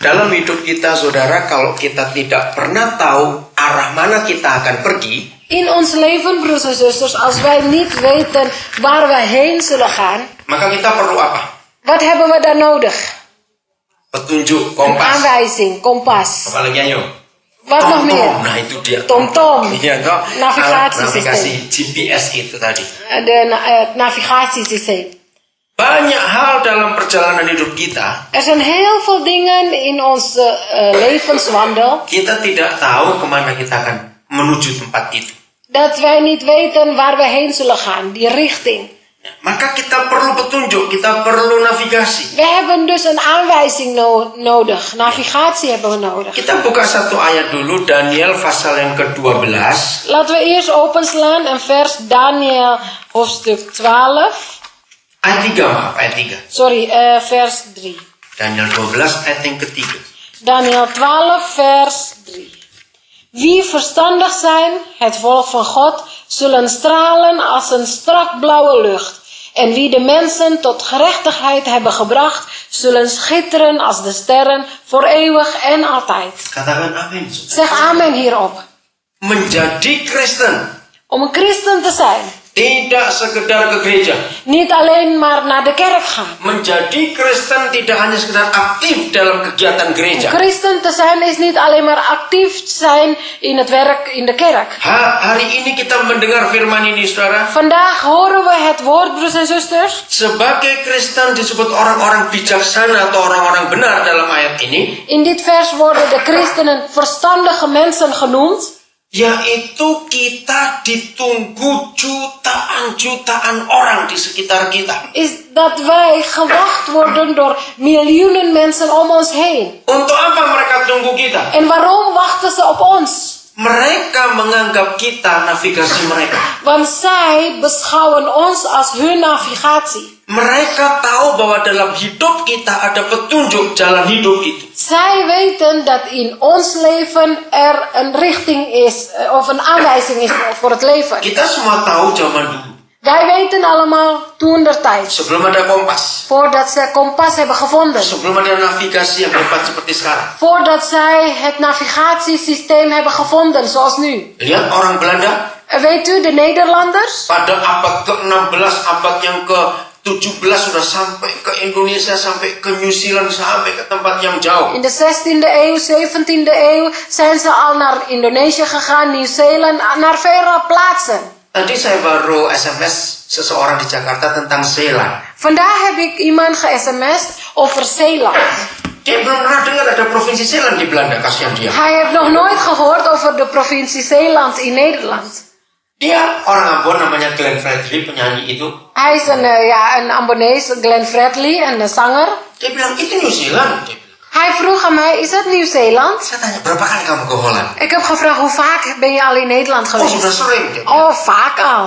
Dalam hidup kita, saudara, kalau kita tidak pernah tahu arah mana kita akan pergi, In ons leven, broers en zusters, als wij niet weten waar wij heen zullen gaan, maka kita perlu apa? wat hebben we dan nodig? Petunjuk, Een kompas. aanwijzing, kompas. Apalagi ayo. Wat nog meer? Nah itu dia. Tom-tom. Iya, toh. Navigasiesystem. Navigasi GPS itu tadi. Het navigatiesysteem. Banyak hal dalam perjalanan hidup kita, Er zijn heel veel dingen in onze levenswandel kita tidak tahu kemana kita akan menuju tempat itu. dat wij niet weten waar we heen zullen gaan, die richting. Maka kita perlu petunjuk, kita perlu navigasi. We hebben dus een aanwijzing nodig, navigatie hebben we nodig. Kita buka satu ayat dulu, Daniel pasal yang ke-12. Laten we eerst openslaan een vers Daniel hoofdstuk 12. Ayat 3, maaf, ayat 3. Sorry, vers 3. Daniel 12, ayat yang ketiga. Daniel 12, vers 3. Wie verstandig zijn, het volk van God, zullen stralen als een strak blauwe lucht. En wie de mensen tot gerechtigheid hebben gebracht, zullen schitteren als de sterren voor eeuwig en altijd. Katakan amin. Zeg amen hierop. Menjadi Kristen Om een christen te zijn, tidak sekedar ke gereja. niet alleen maar naar de kerk gaan. Menjadi Kristen tidak hanya sekedar aktif dalam kegiatan gereja. Een christen te zijn is niet alleen maar actief zijn in het werk in de kerk. Hari ini kita mendengar firman ini, saudara. Vandaag horen we het woord, broers en zusters. Sebagai Kristen disebut orang-orang bijaksana atau orang-orang benar dalam ayat ini. In dit vers worden de christenen verstandige mensen genoemd. Yaitu kita ditunggu jutaan-jutaan orang di sekitar kita. Is dat wij gewacht worden door miljoenen mensen om ons heen. Untuk apa mereka tunggu kita? En waarom wachten ze op ons? Mereka menganggap kita navigasi mereka. Want zij beschouwen ons als hun navigatie. Mereka tahu bahwa dalam hidup kita ada petunjuk jalan hidup itu. Zij weten dat in ons leven er een richting is, of een aanwijzing is voor het leven. Kita semua tahu zaman dulu. Wij weten allemaal toen der tijd. Sebelum ada kompas. Voordat ze kompas hebben gevonden. Sebelum ada navigasi yang hebat seperti sekarang. Voordat zij het navigatiesysteem hebben gevonden, zoals nu. Lihat orang Belanda. Weet u, de Nederlanders? Pada abad ke-16, abad yang ke-17 sudah sampai ke Indonesia, sampai ke New Zealand, sampai ke tempat yang jauh. In de 16e eeuw, 17e eeuw zijn ze al naar Indonesië gegaan, Nieuw-Zeeland, naar verre plaatsen. Tadi saya baru SMS seseorang di Jakarta tentang Zeeland. Vandaag heb ik iemand ge-sms'd over Zeeland. Dia belum pernah dengar ada provinsi Zeeland di Belanda, kasihan dia. Hij heeft nog nooit gehoord over de provincie Zeeland in Nederland. Dia orang Ambon, namanya Glenn Fredly, penyanyi itu. Hij is een Ambonees, Glenn Fredly, een zanger. Dia bilang, itu New Zealand. Dia bilang. Hij vroeg aan mij, is dat Nieuw-Zeeland? Saya tanya, berapa kali kamu ke Holland? Ik heb gevraagd, hoe vaak ben je al in Nederland Oh, geweest? sudah sering. Dia bilang. Oh, vaak al.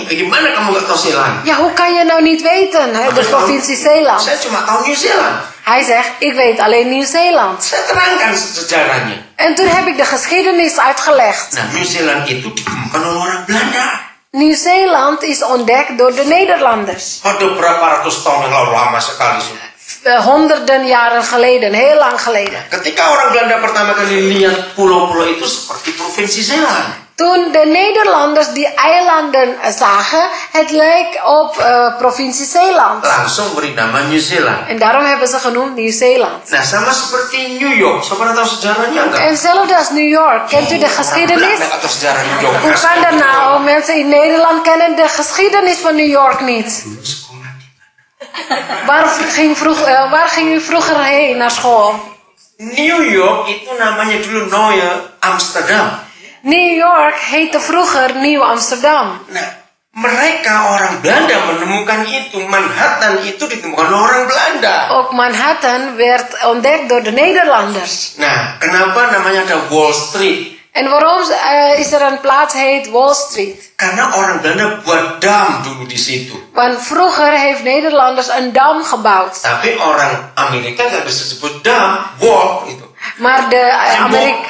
Bagaimana kamu gak tahu Zeeland? Ja, hoe kan je nou niet weten, hè, de provincie Zeeland? Saya cuma tahu New Zealand. Hij zegt, ik weet alleen Nieuw-Zeeland. Saya terangkan sejarahnya. En toen heb ik de geschiedenis uitgelegd. Nah, New Zealand itu ditemukan oleh orang Belanda. Nieuw-Zeeland is ontdekt door de Nederlanders. Ada berapa ratus tahun yang lalu, lama sekali sudah. Honderden jaren geleden, heel lang geleden. Ketika orang Belanda pertama kali lihat pulau-pulau itu seperti provinsi Zeeland. Toen de Nederlanders die eilanden zagen, het leek op provincie Zeeland. Langsung beri nama New Zealand. En daarom hebben ze genoemd Nieuw-Zeeland. Nah, sama seperti New York. Siapa pernah tahu sejarahnya enggak? En hetzelfde als New York. Kent u de geschiedenis? Belanda atau sejarah New York? Hoe kan dat nou? Mensen in Nederland kennen de geschiedenis van New York niet. Waar ging u vroeger heen naar school? New York itu namanya dulu Nieuw Amsterdam. New York heette vroeger Nieuw Amsterdam. Nah, mereka orang Belanda menemukan itu. Manhattan itu ditemukan oleh orang Belanda. Ook Manhattan werd ontdekt door de Nederlanders. Nah, kenapa namanya ada Wall Street? En waarom is er een plaats heet Wall Street? Karena orang Belanda buat dam dulu di situ. Want vroeger heeft Nederlanders een dam gebouwd. Tapi orang Amerika nggak bisa sebut dam, wall itu. Maar de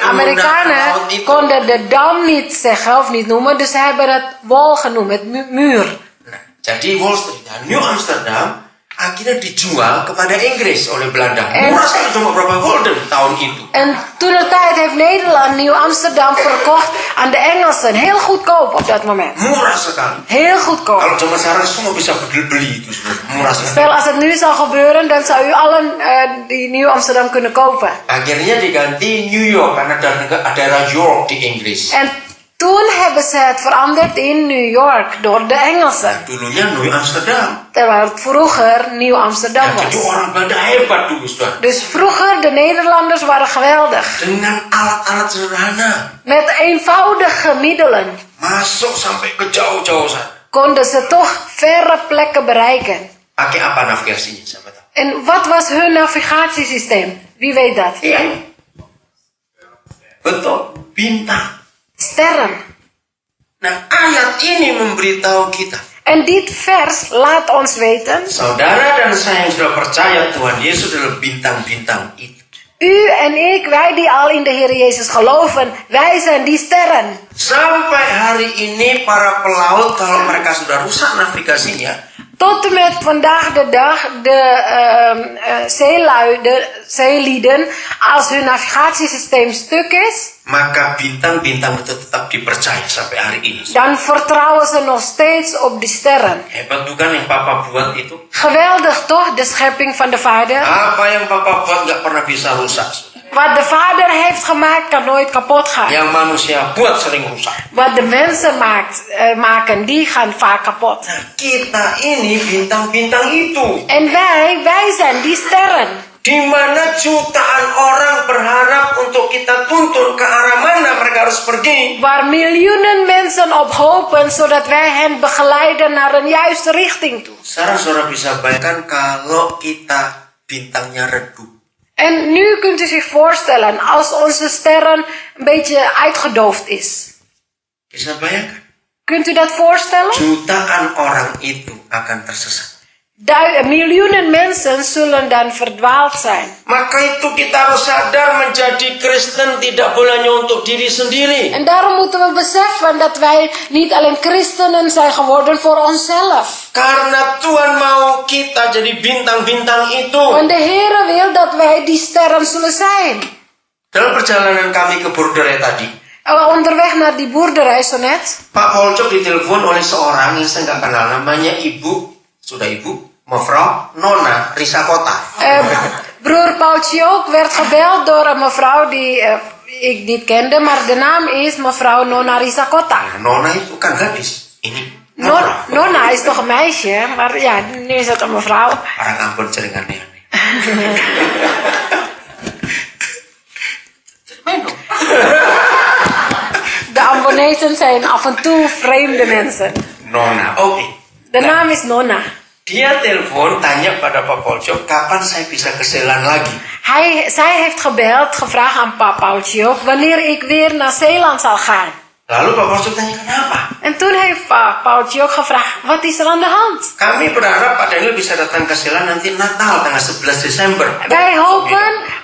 Amerikanen konden de dam niet zeggen of niet noemen, dus ze hebben het wall genoemd, het muur. Nah, jadi Wall Street, New Amsterdam akhirnya dijual kepada Inggris oleh Belanda. En- Murah sekali, cuma berapa gulden tahun itu. En toen de tijd heeft Nederland Nieuw-Amsterdam verkocht aan de Engelsen. Heel goedkoop op dat moment. Murah sekali. Heel goedkoop. Kalau zaman sekarang semua bisa beli itu semua. Murah sekali. Stel als het nu zou gebeuren, dan zou u allen die Nieuw-Amsterdam kunnen kopen. Akhirnya diganti New York karena ada daerah York di Inggris. En toen hebben ze het veranderd in New York door de Engelsen. Dulunya New Amsterdam. Terwijl het vroeger Nieuw-Amsterdam Ya, jadi was. orang Belanda hebat dulu, saudara. Dus vroeger, de Nederlanders waren geweldig. Dengan alat-alat sederhana. Met eenvoudige middelen Masuk sampai ke jauh-jauh sana. konden ze toch verre plekken bereiken. Pakai apa navigasinya, siapa tahu? En wat was hun navigatiesysteem? Wie weet dat? Iya. Betul, bintang. Sterren. Nah, ayat ini memberitahu kita. En dit vers laat ons weten, Saudara dan saya yang sudah percaya Tuhan Yesus adalah bintang-bintang itu. u en ik, wij die al in de Heer Jezus geloven, wij zijn die sterren. Sampai hari ini para pelaut kalau mereka sudah rusak navigasinya, Tot en met vandaag de dag, de zeelui, de zeelieden, als hun navigatiesysteem stuk is, maka bintang-bintang itu tetap dipercaya sampai hari ini. dan vertrouwen ze nog steeds op die sterren. Hebat bukan yang Papa buat itu? Geweldig toch, de schepping van de Vader? Apa yang Papa buat nggak pernah bisa rusak. Wat de Vader heeft gemaakt, kan nooit kapot gaan. Yang manusia buat sering rusak. Wat de mensen maken, die gaan vaak kapot. Nah, kita ini bintang-bintang itu. En wij zijn die sterren. Di mana jutaan orang berharap untuk kita tuntun ke arah mana mereka harus pergi. Waar miljoenen mensen op hopen, zodat wij hen begeleiden naar een juiste richting toe. Saudara bisa bayangkan kalau kita bintangnya redup. En nu kunt u zich voorstellen, als onze sterren een beetje uitgedoofd is. Bisa bayangkan? Kunt u dat voorstellen? Jutaan orang itu akan tersesat. Miljoenen mensen zullen dan verdwaald zijn. Maka itu kita harus sadar menjadi Kristen tidak boleh hanya untuk diri sendiri. En daarom moeten we beseffen dat wij niet alleen christenen zijn geworden voor onszelf. Karena Tuhan mau kita jadi bintang-bintang itu. Want de Heere wil dat wij die sterren zullen zijn. Dalam perjalanan kami ke Borderai tadi, Onderweg naar die boerderij zo net. Pak Polcok ditelepon oleh seorang yang saya nggak kenal, namanya mevrouw Nona Risakota. Broer Paultje ook werd gebeld door een mevrouw die ik niet kende, maar de naam is mevrouw Nona Risakota. Nah, Nona itu kan gadis. Ini Nona is toch een meisje, maar ja, nu is het een mevrouw. orang Ambon sering aneh-aneh. De Ambonezen zijn af en toe vreemde mensen. Nona, oke. De naam is Nona. Dia telepon tanya pada Pak Polcok kapan saya bisa ke Zeeland lagi. Zij heeft gebeld, gevraagd aan Papa Paultje ook wanneer ik weer naar Zeeland zal gaan. Lalu Pak Polcok tanya kenapa? En toen heeft Papa Paultje ook gevraagd, wat is er aan de hand? Kami berharap Pak Daniel bisa datang ke Zeeland nanti Natal tanggal 11 Desember.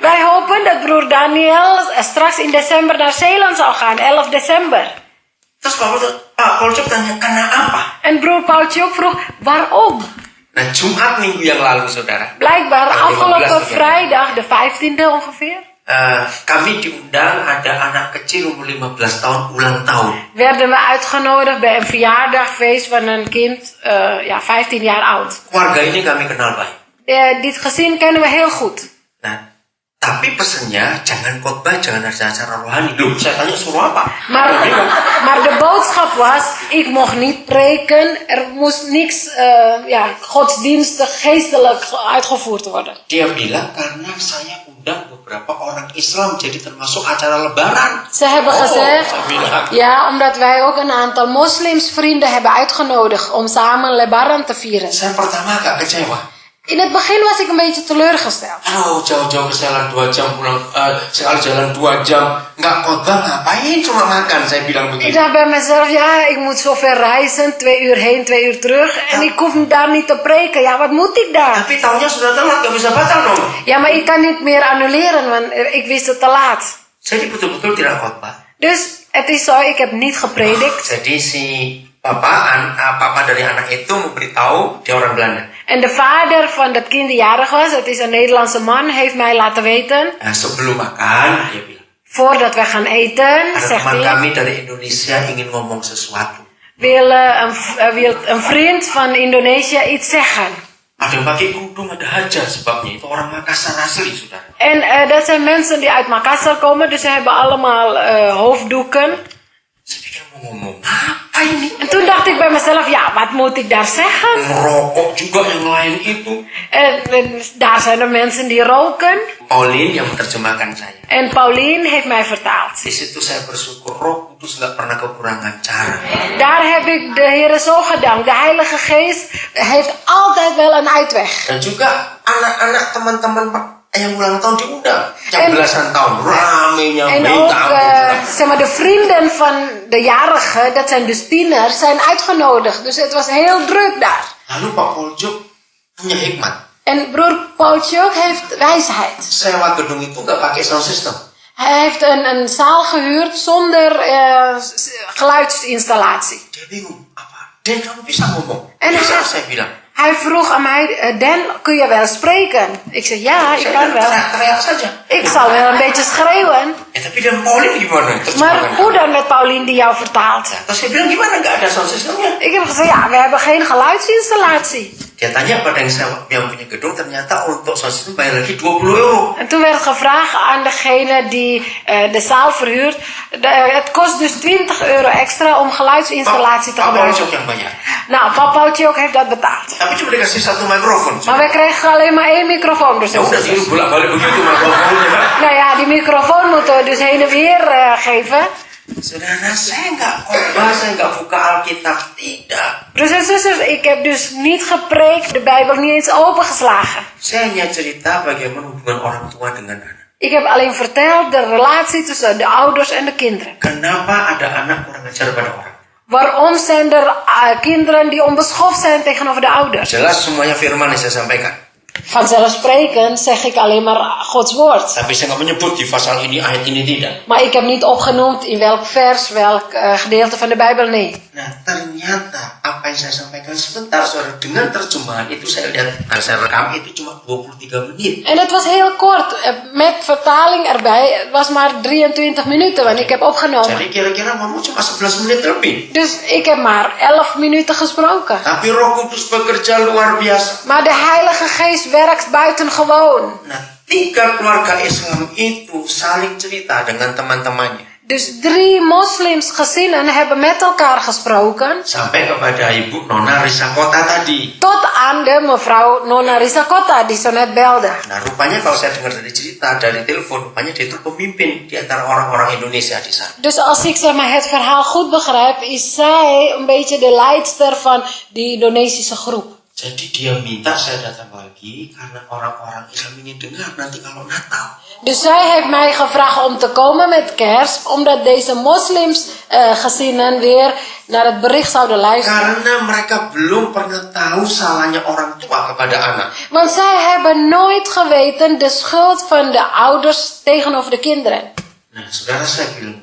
Wij hopen dat broer Daniel straks in december naar Zeeland zal gaan, 11 december. Terus Pak Polcok tanya kenapa? En broer Paultje ook vroeg, waarom? Nah, Jumat minggu yang lalu, saudara. Blijkbaar Tanggal 15 afgelopen ya. vrijdag, de 15e ongeveer, Kami diundang ada anak kecil umur 15 tahun ulang tahun. werden we uitgenodigd bij een verjaardagfeest van een kind, 15 jaar oud. Keluarga ini kami kenal baik. Dit gezin kennen we heel goed. Nah, tapi pesennya jangan khotbah, jangan ada acara rohani. Loh, saya tanya suruh apa? Maar de boodschap was, ik mocht niet preken, er moest niks godsdienstig, geestelijk uitgevoerd worden. Dia bilang karena saya undang beberapa orang Islam, jadi termasuk acara lebaran. Ze hebben gezegd, saya bilang. ja, omdat wij ook een aantal moslimsvrienden hebben uitgenodigd om samen Lebaran te vieren. Saya pertama agak kecewa. In het begin was ik een beetje teleurgesteld. Aduh, jauh-jauh ke Zeeland 2 jam pulang, sekali jalan 2 jam, nggak khotbah ngapain, cuma makan, saya bilang Ik begitu. dacht bij mezelf, ja, ik moet zo ver reizen, 2 uur heen, 2 uur terug. En ik hoef daar niet te preken. Ja, wat moet ik daar? Tapi tahunnya sudah telat, nggak bisa batal dong. Ja, maar ik kan niet meer annuleren, want ik wist het te laat. Jadi betul-betul tidak khotbah. Dus het is zo, ik heb niet gepredikt. Jadi si papa dari anak itu memberitahu, dia orang Belanda. En de vader van dat kind die jarig was, het is een Nederlandse man, heeft mij laten weten. Nah, sebelum makan, dia bilang, Voordat we gaan eten, ada zegt teman hij, kami dari Indonesia ingin ngomong sesuatu. wil een vriend van Indonesië iets zeggen. Ada yang pakai kerudung, ada hajah sebabnya. Itu orang Makassar asli, saudara. En dat zijn mensen die uit Makassar komen, dus ze hebben allemaal hoofddoeken. Saya pikir mau ngomong apa ini? En toen dacht ik bij mezelf, ja, wat moet ik daar zeggen? Merokok juga yang lain itu. En daar zijn er mensen die roken. Pauline yang menerjemahkan saya. En Paulien heeft mij vertaald. Di situ saya bersyukur Roh Kudus gak pernah kekurangan cara. Daar heb ik de Heer zo gedankt. De Heilige Geest heeft altijd wel een uitweg. Dan juga anak-anak teman-teman yang ulang tahun diundang. Yang En- belasan tahun ramenya En minta ook ampun. zeg maar, de vrienden van de jarigen, dat zijn dus tieners, zijn uitgenodigd. Dus het was heel druk daar. Lalu Pak Poljuk punya hikmat. En broer Paultje ook heeft wijsheid. Sewa gedung itu gak pakai sound system. Hij heeft een zaal gehuurd zonder geluidsinstallatie. Dia bingung, apa? Dan kamu bisa ngomong? En Bisa, hij- saya bilang. Hij vroeg aan mij, Dan, kun je wel spreken? Ik zeg, ja, ik Saya kan bilang, wel. teriak saja. Ik zal wel een beetje schreeuwen. Ya tapi dan Pauline gimana? Maar Terjemahannya. hoe dan met Paulien die jou vertaalt? Terus saya bilang gimana? Gak ada sound systemnya. Ik heb gezegd, ja, we hebben geen geluidsinstallatie. Dia tanya pada yang punya gedung, ternyata untuk sound system bayar lagi 20 euro. En toen werd gevraagd aan degene die de zaal verhuurt. Het kost dus 20 euro extra om geluidsinstallatie te Pak Paulus gebruiken. ook yang bayar. Nou, Papa Paultje ook heeft dat betaald. Tapi cuma dikasih satu mikrofon. Maar wij kregen alleen maar 1 microfoon. Dus Ya udah sih bolak-balik begitu mikrofonnya. nou ja, die microfoon moeten we dus heen en weer geven. Saudara, saya nggak khotbah, saya nggak buka Alkitab, tidak. Broers en zusters, ik heb dus niet gepreekt, de Bijbel niet eens opengeslagen. Saya hanya cerita bagaimana hubungan orang tua dengan anak. Ik heb alleen verteld de relatie tussen de ouders en de kinderen. Kenapa ada anak kurang ajar pada orang? Waarom zijn er kinderen die onbeschoft zijn tegenover de ouders? Jelas semuanya firman yang saya sampaikan. Vanzelfsprekend zeg ik alleen maar Gods woord. Tapi saya nggak menyebut di pasal ini, ayat ini tidak. Maar ik heb niet opgenoemd in welk vers, welk gedeelte van de Bijbel, nee. Nah, ternyata apa yang saya sampaikan sebentar, saudara, dengan terjemahan itu saya lihat, saya rekam itu cuma 23 menit. En het was heel kort, met vertaling erbij. Het was maar 23 minuten, want ik heb opgenomen. Jadi kira-kira ngomong cuma 11 menit lebih. Dus ik heb maar 11 minuten gesproken. Tapi Roh Kudus bekerja luar biasa. Maar de Heilige Geest werkt buitengewoon. Nah, 3 keluarga Islam itu saling cerita dengan teman-temannya. Dus 3 moslimsgezinnen hebben met elkaar gesproken. Sampai kepada Ibu Nona Risakota tadi. Tot aan de mevrouw Nona Risakota die zo net belde. Nah, rupanya kalau saya dengar dari cerita, dari telepon, rupanya dia itu pemimpin di antara orang-orang Indonesia di sana. Dus als ik zeg maar het verhaal goed begrijp, is zij een beetje de leidster van die Indonesische groep. Jadi dia minta saya datang lagi karena orang-orang Islam ingin dengar nanti kalau Natal. Dus zij heeft mij gevraagd om te komen met kerst, omdat deze moslimsgezinnen weer naar het bericht zouden luisteren. Karena mereka belum pernah tahu salahnya orang tua kepada anak. Want zij hebben nooit geweten de schuld van de ouders tegenover de kinderen. Nah, saudara, saya bilang,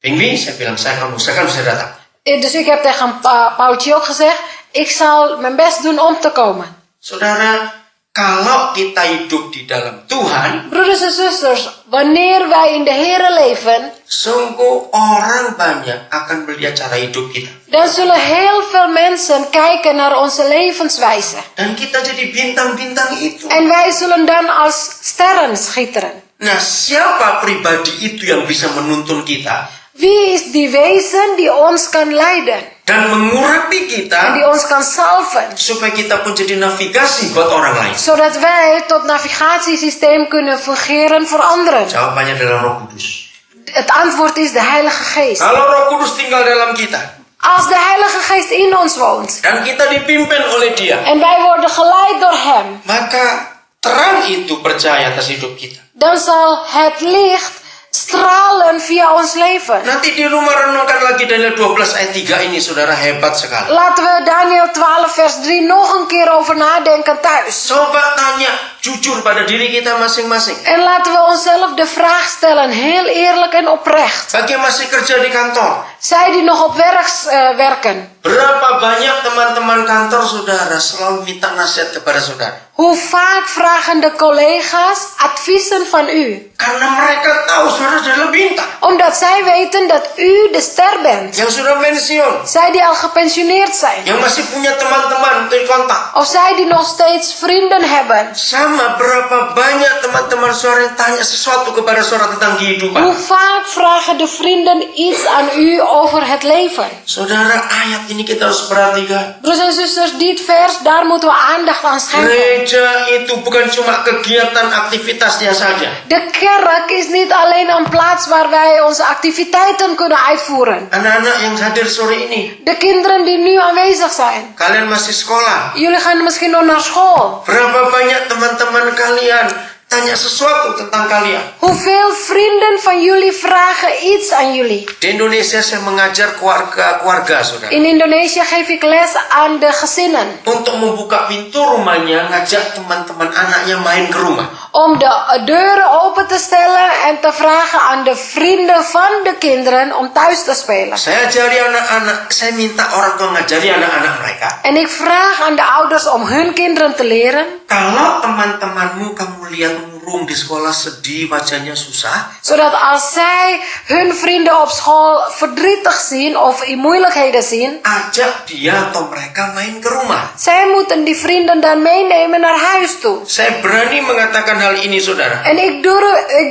Pingwi, saya bilang, saya akan bisa datang. Dus ik heb tegen Paultje ook gezegd, ik zal mijn best doen om te komen. Saudara, kalau kita hidup di dalam Tuhan, Broeders en zusters, wanneer wij in de Here leven, sungguh orang banyak akan melihat cara hidup kita. dan zullen heel veel mensen kijken naar onze levenswijze. Dan kita jadi bintang-bintang itu. En wij zullen dan als sterren schitteren. Nah, siapa pribadi itu yang bisa menuntun kita Wie is die wezen die ons kan leiden? dan mengurapi En kita die ons kan salven? supaya kita pun jadi navigasi buat orang lain? Zodat wij tot navigatiesysteem kunnen fungeren voor anderen. Jawabannya adalah Roh Kudus. Het antwoord is de Heilige Geest. Kalau Roh Kudus tinggal dalam kita Als de Heilige Geest in ons woont dan kita dipimpin oleh Dia, en wij worden geleid door Hem, maka terang itu percaya atas hidup kita. dan zal het licht stralen via ons leven. Nanti di rumah renungkan lagi Daniel 12 ayat 3 ini, saudara, hebat sekali. Laten we Daniel 12 vers 3 nog een keer over nadenken thuis. Coba tanya, jujur pada diri kita masing-masing. En laten we onszelf de vraag stellen, heel eerlijk en oprecht. Bagi yang masih kerja di kantor, Zij die nog op werk werken, berapa banyak teman-teman kantor saudara selalu minta nasihat kepada saudara? hoe vaak vragen de collega's adviezen van u? Karena mereka tahu saudara adalah bintang Omdat zij weten dat u de ster bent. yang sudah pensiun, Zij die al gepensioneerd zijn. yang masih punya teman-teman untuk kontak. Of zij die nog steeds vrienden hebben. Sama berapa banyak teman-teman saudara yang tanya sesuatu kepada saudara tentang Hoe kehidupan. vaak vragen de vrienden iets aan u over het leven? Saudara, ayat ini kita harus perhatikan. Broers en zusters, dit vers, daar moeten we aandacht aan schenken. Gereja itu bukan cuma kegiatan aktivitasnya saja. De kerk is niet alleen een plaats waar wij onze activiteiten kunnen uitvoeren. Anak-anak yang hadir sore ini, De kinderen die nu aanwezig zijn. kalian masih sekolah. Jullie gaan misschien nog naar school. Berapa banyak teman-teman kalian tanya sesuatu tentang kalian? Hoeveel vrienden van jullie vragen iets aan jullie? Di Indonesia saya mengajar keluarga saudara. In Indonesië geef ik les aan de gezinnen. Untuk membuka pintu rumahnya, ngajak teman-teman anaknya main ke rumah. Om de deuren open te stellen en te vragen aan de vrienden van de kinderen om thuis te spelen. Saya ajari anak-anak, saya minta orang tua ngajari anak-anak mereka. En ik vraag aan de ouders om hun kinderen te leren. Kalau teman-temanmu kamu lihat murung di sekolah sedih, wajahnya susah, Zodat als zij hun vrienden op school verdrietig zien of in moeilijkheden zien. ajak dia atau mereka main ke rumah. Zij moeten die vrienden dan meenemen naar huis toe. Saya berani mengatakan hal ini saudara. En ik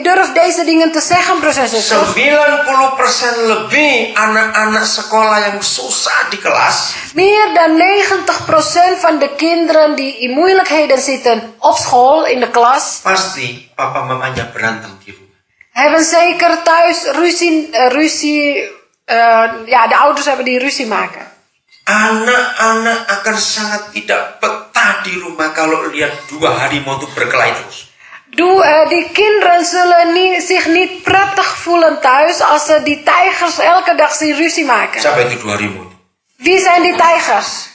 durf deze dingen te zeggen, broers en zusters. 90% lebih anak-anak sekolah yang susah di kelas Meer dan 90% van de kinderen die in moeilijkheden zitten op school, in de klas, pasti papa mamanya berantem di rumah. hebben zeker thuis ruzie. De ouders hebben die ruzie maken. Anak-anak akan sangat tidak betah di rumah kalau lihat 2 harimau itu berkelahi terus. Die kinderen zullen zich niet prettig voelen thuis als ze die tijgers elke dag zien ruzie maken. Siapa itu 2 harimau? Wie zijn die tijgers?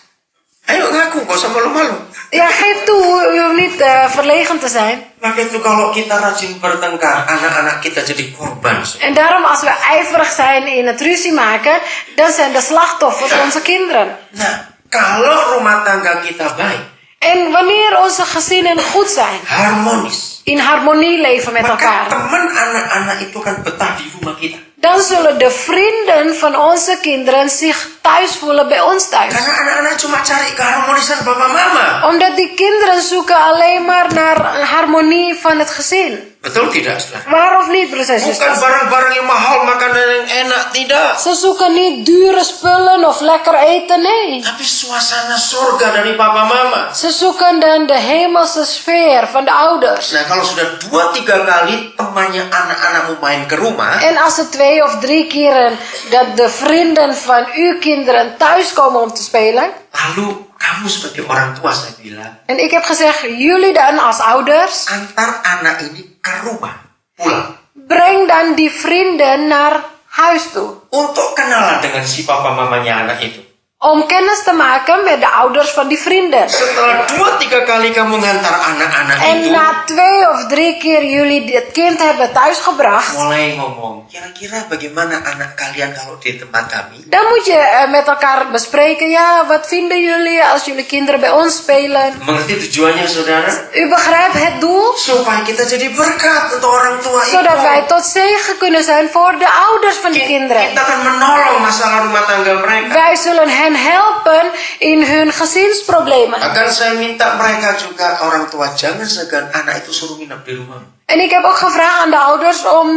Ayo ngaku, gak usah malu-malu. Ja, geef toe, u hoeft niet verlegen te zijn. Maka itu kalau kita rajin bertengkar, anak-anak kita jadi korban. En daarom als we ijverig zijn in het ruzie maken, dan zijn de slachtoffers onze kinderen. Nah, kalau rumah tangga kita baik, En wanneer onze gezinnen goed zijn, harmonis, in harmonie leven met maka elkaar, teman anak-anak itu kan betah di rumah kita. dan zullen de vrienden van onze kinderen zich thuis voelen bij ons thuis. Karena anak-anak cuma cari keharmonisan papa mama. Omdat die kinderen zoeken alleen maar naar een harmonie van het gezin. Betul tidak, saudara? Waar of niet, broers en Bukan zusters? barang-barang yang mahal, makanan yang enak, tidak. Ze zoeken niet dure spullen of lekker eten, nee. Tapi suasana surga dari papa mama. Ze zoeken dan de hemelse sfeer van de ouders. Nah, kalau sudah 2-3 kali temannya anak-anakmu main ke rumah, En als het 2 of 3 keren dat de vrienden van uw kinderen thuiskomen om te spelen. lalu kamu sebagai orang tua, saya bilang, En ik heb gezegd, jullie dan als ouders, antar anak ini ke rumah, pulang. breng dan die vrienden naar huis toe. Untuk kenalan dengan si papa mamanya anak itu. Om kennis te maken met de ouders van die vrienden. Setelah 2-3 kali kamu ngantar anak-anak En itu, na 2 of 3 keer jullie het kind hebben thuisgebracht, mulai ngomong, kira-kira bagaimana anak kalian kalau di tempat kami? dan moet je met elkaar bespreken, ja, wat vinden jullie als jullie kinderen bij ons spelen? Mengerti tujuannya, saudara? U begrijpt het doel? Supaya kita jadi berkat untuk orang tua itu. Zodat wij tot zegen kunnen zijn voor de ouders van die kinderen. Kita akan menolong masalah rumah tangga mereka. Wij zullen hen helpen in hun gezinsproblemen. Akan saya minta mereka juga, orang tua, jangan segan anak itu suruh nginep di rumah. En ik heb ook gevraagd aan de ouders om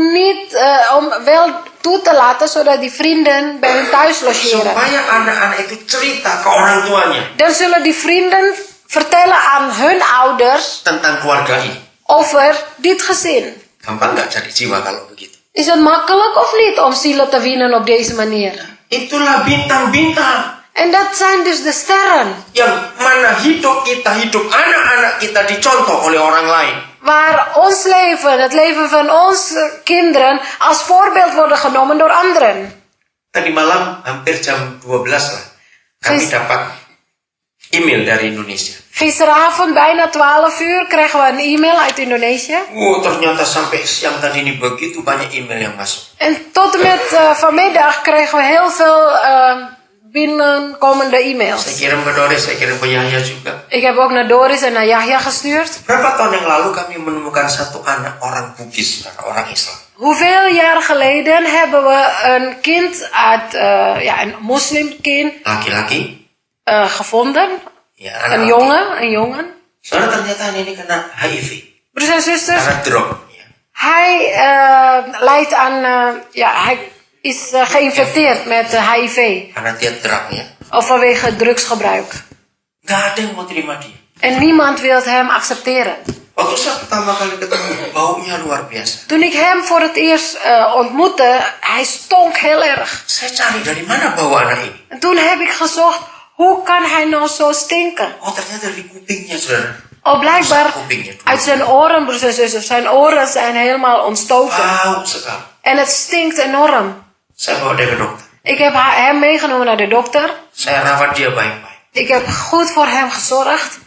wel toe te laten, zodat die vrienden bij hun thuis logeren. Supaya anak-anak itu cerita ke orang tuanya Dan zullen die vrienden vertellen aan hun ouders tentang keluarga ini. over dit gezin. Gampang nggak cari jiwa kalau begitu? Is het makkelijk of niet om zielen te winnen op deze manier? Itulah bintang-bintang En dat zijn dus de sterren. yang mana hidup kita, hidup anak-anak kita dicontoh oleh orang lain. Waar ons leven, het leven van onze kinderen, als voorbeeld worden genomen door anderen. Tadi malam hampir jam 12 lah, kami dapat email dari Indonesia. Gisteravond bijna 12 uur kregen we een e-mail uit Indonesië. Ternyata sampai siang tadi ini begitu banyak email yang masuk. En tot en met vanmiddag kregen we heel veel binnenkomende e-mails. Saya kirim ke Doris, saya kirim ke Yahya juga. Ik heb ook naar Doris en naar Yahya gestuurd. Berapa tahun yang lalu kami menemukan satu anak orang Bugis, orang Islam. Hoeveel jaar geleden hebben we een kind uit, een moslimkind Laki-laki. Gevonden. Ya, Een jongen. Soalnya ternyata ini kena HIV. Broers en zusters, Karena drog. Ya. hij lijdt aan, hij is geïnfecteerd met HIV. Karena dia drug ya. Of vanwege drugsgebruik. Gak ada yang mau terima dia. En niemand wil hem accepteren. Waktu saya pertama kali ketemu, baunya luar biasa. Toen ik hem voor het eerst ontmoette, hij stonk heel erg. Saya cari dari mana bau anak ini. En toen heb ik gezocht, hoe kan hij nou zo stinken? Ternyata dari kupingnya, saudara. Oh, blijkbaar Kupingnya. uit zijn oren, broers en zusters. Zijn oren zijn helemaal ontstoken. Bau sekali. En het stinkt enorm. Saya bawa dia ke dokter. Ik heb hem meegenomen naar de dokter. Saya rawat dia baik-baik. Ik heb goed voor hem gezorgd.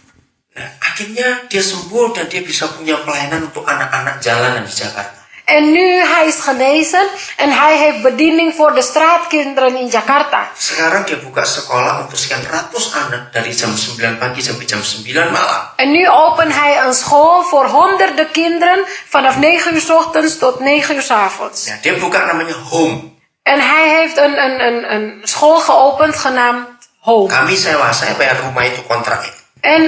Nah, akhirnya dia sembuh dan dia bisa punya pelayanan untuk anak-anak jalanan di Jakarta. En nu hij is genezen en hij heeft bediening voor de straatkinderen in Jakarta. Sekarang dia buka sekolah untuk sekian ratus anak dari jam 9 pagi sampai jam 9 malam. En nu opent hij een school voor honderden kinderen vanaf 9 uur 's ochtends tot 9 uur 's avonds. Ya, dia buka namanya Home. En hij heeft een school geopend genaamd Home. Kami sewa, saya bayar rumah itu kontrak itu. En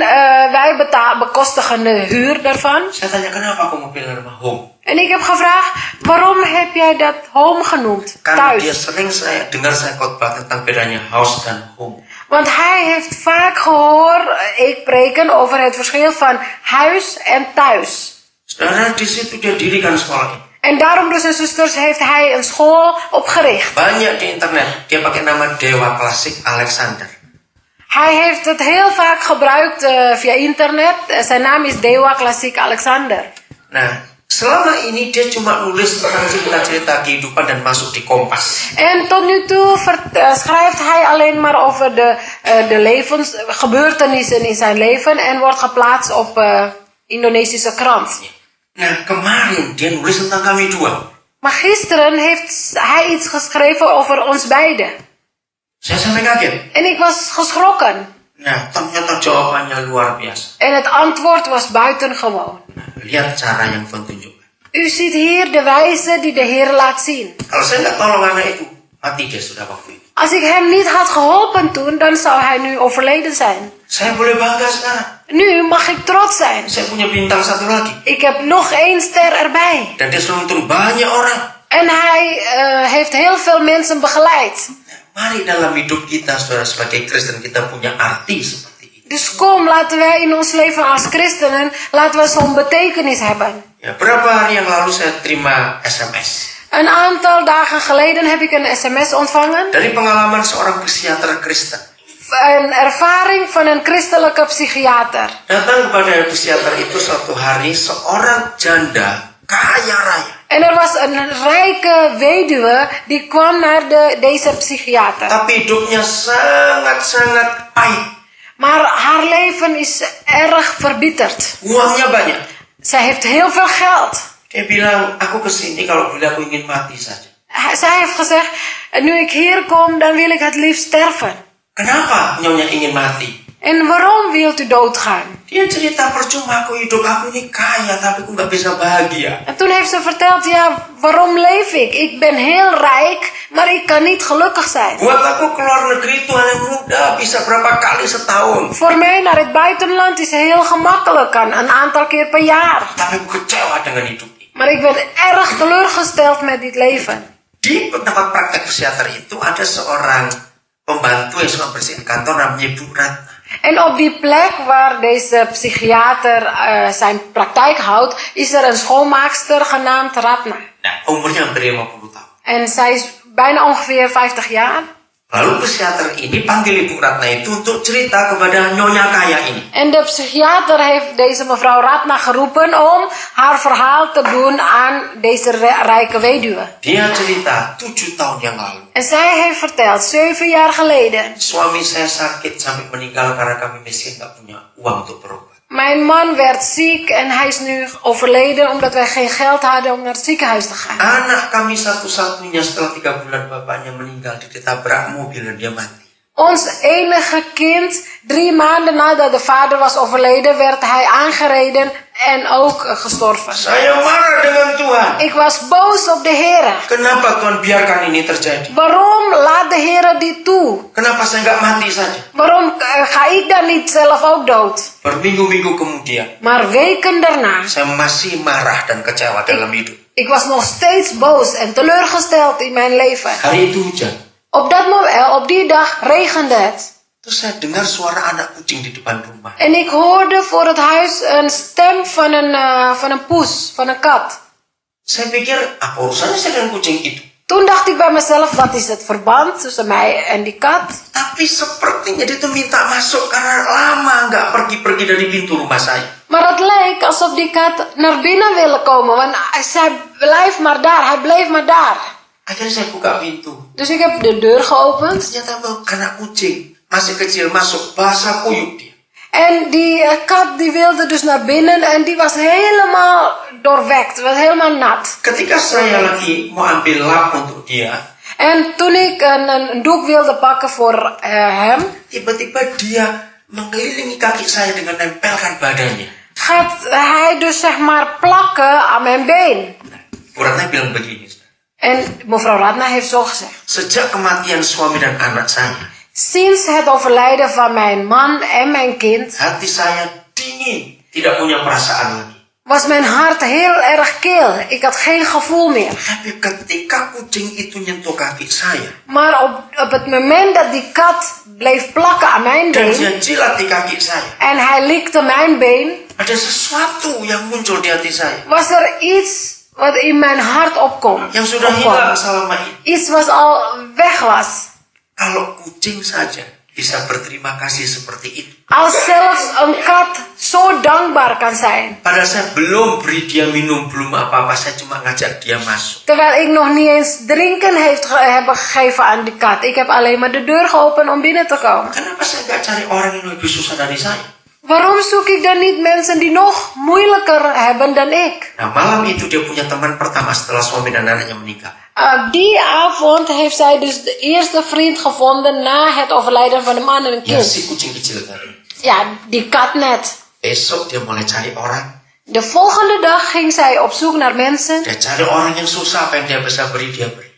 wij bekostigen de huur daarvan. Saya tanya kenapa aku mau pilih nama Home. En ik heb gevraagd, waarom heb jij dat Home genoemd? Karena dia Thuis. sering dengar saya khotbah tentang bedanya house dan home. Want hij heeft vaak gehoord ik preken over het verschil van huis en thuis. Saudara, di situ dia dirikan sekolah ini. En daarom, broers en zusters, heeft hij een school opgericht. Banyak di internet, dia pakai nama Dewa Klasik Alexander. Hij heeft het heel vaak gebruikt via internet. Zijn naam is Dewa Klassiek Alexander. Nah, selama ini dia cuma nulis tentang cerita-cerita kehidupan dan masuk di Kompas. En tot nu toe schrijft hij alleen maar over de gebeurtenissen in zijn leven en wordt geplaatst op Indonesische krant. Nah, kemarin dia nulis tentang kami dua. Maar gisteren heeft hij iets geschreven over ons beiden. Saya sampai kaget. En ik was geschrokken. Nah, ternyata jawabannya luar biasa. En het antwoord was buitengewoon. Nah, lihat cara yang Tuhan tunjukkan. U ziet hier de wijze die de Heer laat zien. Kalau saya nggak tolong anak itu, mati dia sudah waktu itu. Als ik hem niet had geholpen toen, dan zou hij nu overleden zijn. Saya boleh bangga sekarang. Nu mag ik trots zijn. Saya punya bintang satu lagi. Ik heb nog 1 ster erbij. Dan dia sudah nonton banyak orang. En hij heeft heel veel mensen begeleid. Mari dalam hidup kita, saudara, sebagai Kristen, kita punya arti seperti itu. Dus kom, laten wij in ons leven als christenen, laten we zo'n betekenis hebben. Ya, berapa hari yang lalu saya terima SMS. Een aantal dagen geleden heb ik een sms ontvangen. Dari pengalaman seorang psikiater Kristen. Een ervaring van een christelijke psychiater. Datang kepada psikiater itu suatu hari seorang janda kaya raya. En er was een rijke weduwe die kwam naar deze psychiater. Tapi hidupnya sangat-sangat pahit. Maar haar leven is erg verbitterd. Uangnya banyak. Zij heeft heel veel geld. Dia bilang, aku kesini kalau bila aku ingin mati saja. Zij heeft gezegd, nu ik hier kom, dan wil ik het liefst sterven. Kenapa nyonya ingin mati? En waarom wilt u doodgaan? Dia cerita, percuma aku hidup, aku ini kaya tapi aku gak bisa bahagia. En toen heeft ze verteld, ja, waarom leef ik? Ik ben heel rijk, maar ik kan niet gelukkig zijn. Buat aku keluar negeri itu hal yang mudah, bisa berapa kali setahun. Voor mij naar het buitenland is heel gemakkelijk, kan een aantal keer per jaar. Tapi aku kecewa dengan hidup ini. Maar ik ben erg teleurgesteld met dit leven. Di tempat praktek psikiater itu ada seorang pembantu yang suka bersihin kantor namanya Ibu Ratna. En op die plek waar deze psychiater zijn praktijk houdt, is er een schoonmaakster genaamd Ratna. Nah, umurnya hampir 50 tahun. En zij is bijna ongeveer 50 jaar. Lalu psikiater ini panggil Ibu Ratna itu untuk cerita kepada nyonya kaya ini. En de psychiater heeft deze mevrouw Ratna geroepen om haar verhaal te doen aan deze rijke weduwe. Dia cerita 7 tahun yang lalu. En zij heeft verteld, 7 jaar geleden. Suami saya sakit sampai meninggal karena kami miskin, gak punya uang untuk berobat. Mijn man werd ziek en hij is nu overleden omdat wij geen geld hadden om naar het ziekenhuis te gaan. Anak kami satu-satunya setelah 3 bulan bapaknya meninggal ditabrak mobil dan dia mati. Ons enige kind, 3 maanden nadat de vader was overleden, werd hij aangereden en ook gestorven. Saya marah dengan Tuhan. Ik was boos op de Heer. Kenapa Tuhan biarkan ini terjadi? Waarom laat de Heer dit toe? Kenapa saya nggak mati saja? Waarom ga ik dan niet zelf ook dood? Berminggu-minggu kemudian, Maar weken daarna, saya masih marah dan kecewa dalam hidup. ik was nog steeds boos en teleurgesteld in mijn leven. Hari itu hujan. Op die dag regende het. Terus saya dengar suara anak kucing di depan rumah. En ik hoorde voor het huis een stem van een poes, van een kat. Saya pikir, apa urusannya saya dengan kucing itu? Toen dacht ik bij mezelf, wat is het verband tussen mij en die kat? Tapi sepertinya dia tuh minta masuk karena lama nggak pergi-pergi dari pintu rumah saya. Maar het leek alsof die kat naar binnen wilde komen, want hij bleef maar daar. Akhirnya saya buka pintu. Dus ik heb de deur geopend. Ternyata anak kucing masih kecil masuk, basah kuyup dia. En die kat die wilde dus naar binnen en die was helemaal doorwekt, was helemaal nat. Ketika saya lagi mau ambil lap untuk dia, En toen ik een doek wilde pakken voor hem, tiba-tiba dia mengelilingi kaki saya dengan nempelkan badannya. gaat hij dus zeg maar plakken aan mijn been. Bu Ratna bilang begini. En mevrouw Ratna heeft zo gezegd. Sejak kematian suami dan anak saya, Sinds het overlijden van mijn man en mijn kind, hati saya dingin, tidak punya perasaan lagi. was mijn hart heel erg kil. Ik had geen gevoel meer. Tapi ketika kucing itu nyentuh kaki saya, Maar op het moment dat die kat bleef plakken aan mijn dan been dia jilat di kaki saya, en hij likte mijn been, ada sesuatu yang muncul di hati saya, was er iets wat in mijn hart opkwam. yang sudah hilang selama ini. Iets wat al weg was. Kalau kucing saja bisa berterima kasih seperti itu. Als zelfs een kat zo dankbaar kan zijn. Padahal saya belum beri dia minum, belum apa-apa, saya cuma ngajak dia masuk. Terwijl ik nog niet eens drinken hebben gegeven aan die kat. Ik heb alleen maar de deur geopend om binnen te komen. Kenapa saya nggak cari orang yang lebih susah dari saya? Waarom zoek ik dan niet mensen die nog moeilijker hebben dan ik? Nah, malam itu dia punya teman pertama setelah suami dan anaknya meninggal. Die avond heeft zij dus de eerste vriend gevonden na het overlijden van de man en een Ya, kind. si kucing kecil tadi. Ja, die kat net. Besok dia mulai cari orang. De volgende dag ging zij op zoek naar mensen. Dia cari orang yang susah, apa yang dia bisa beri, dia beri.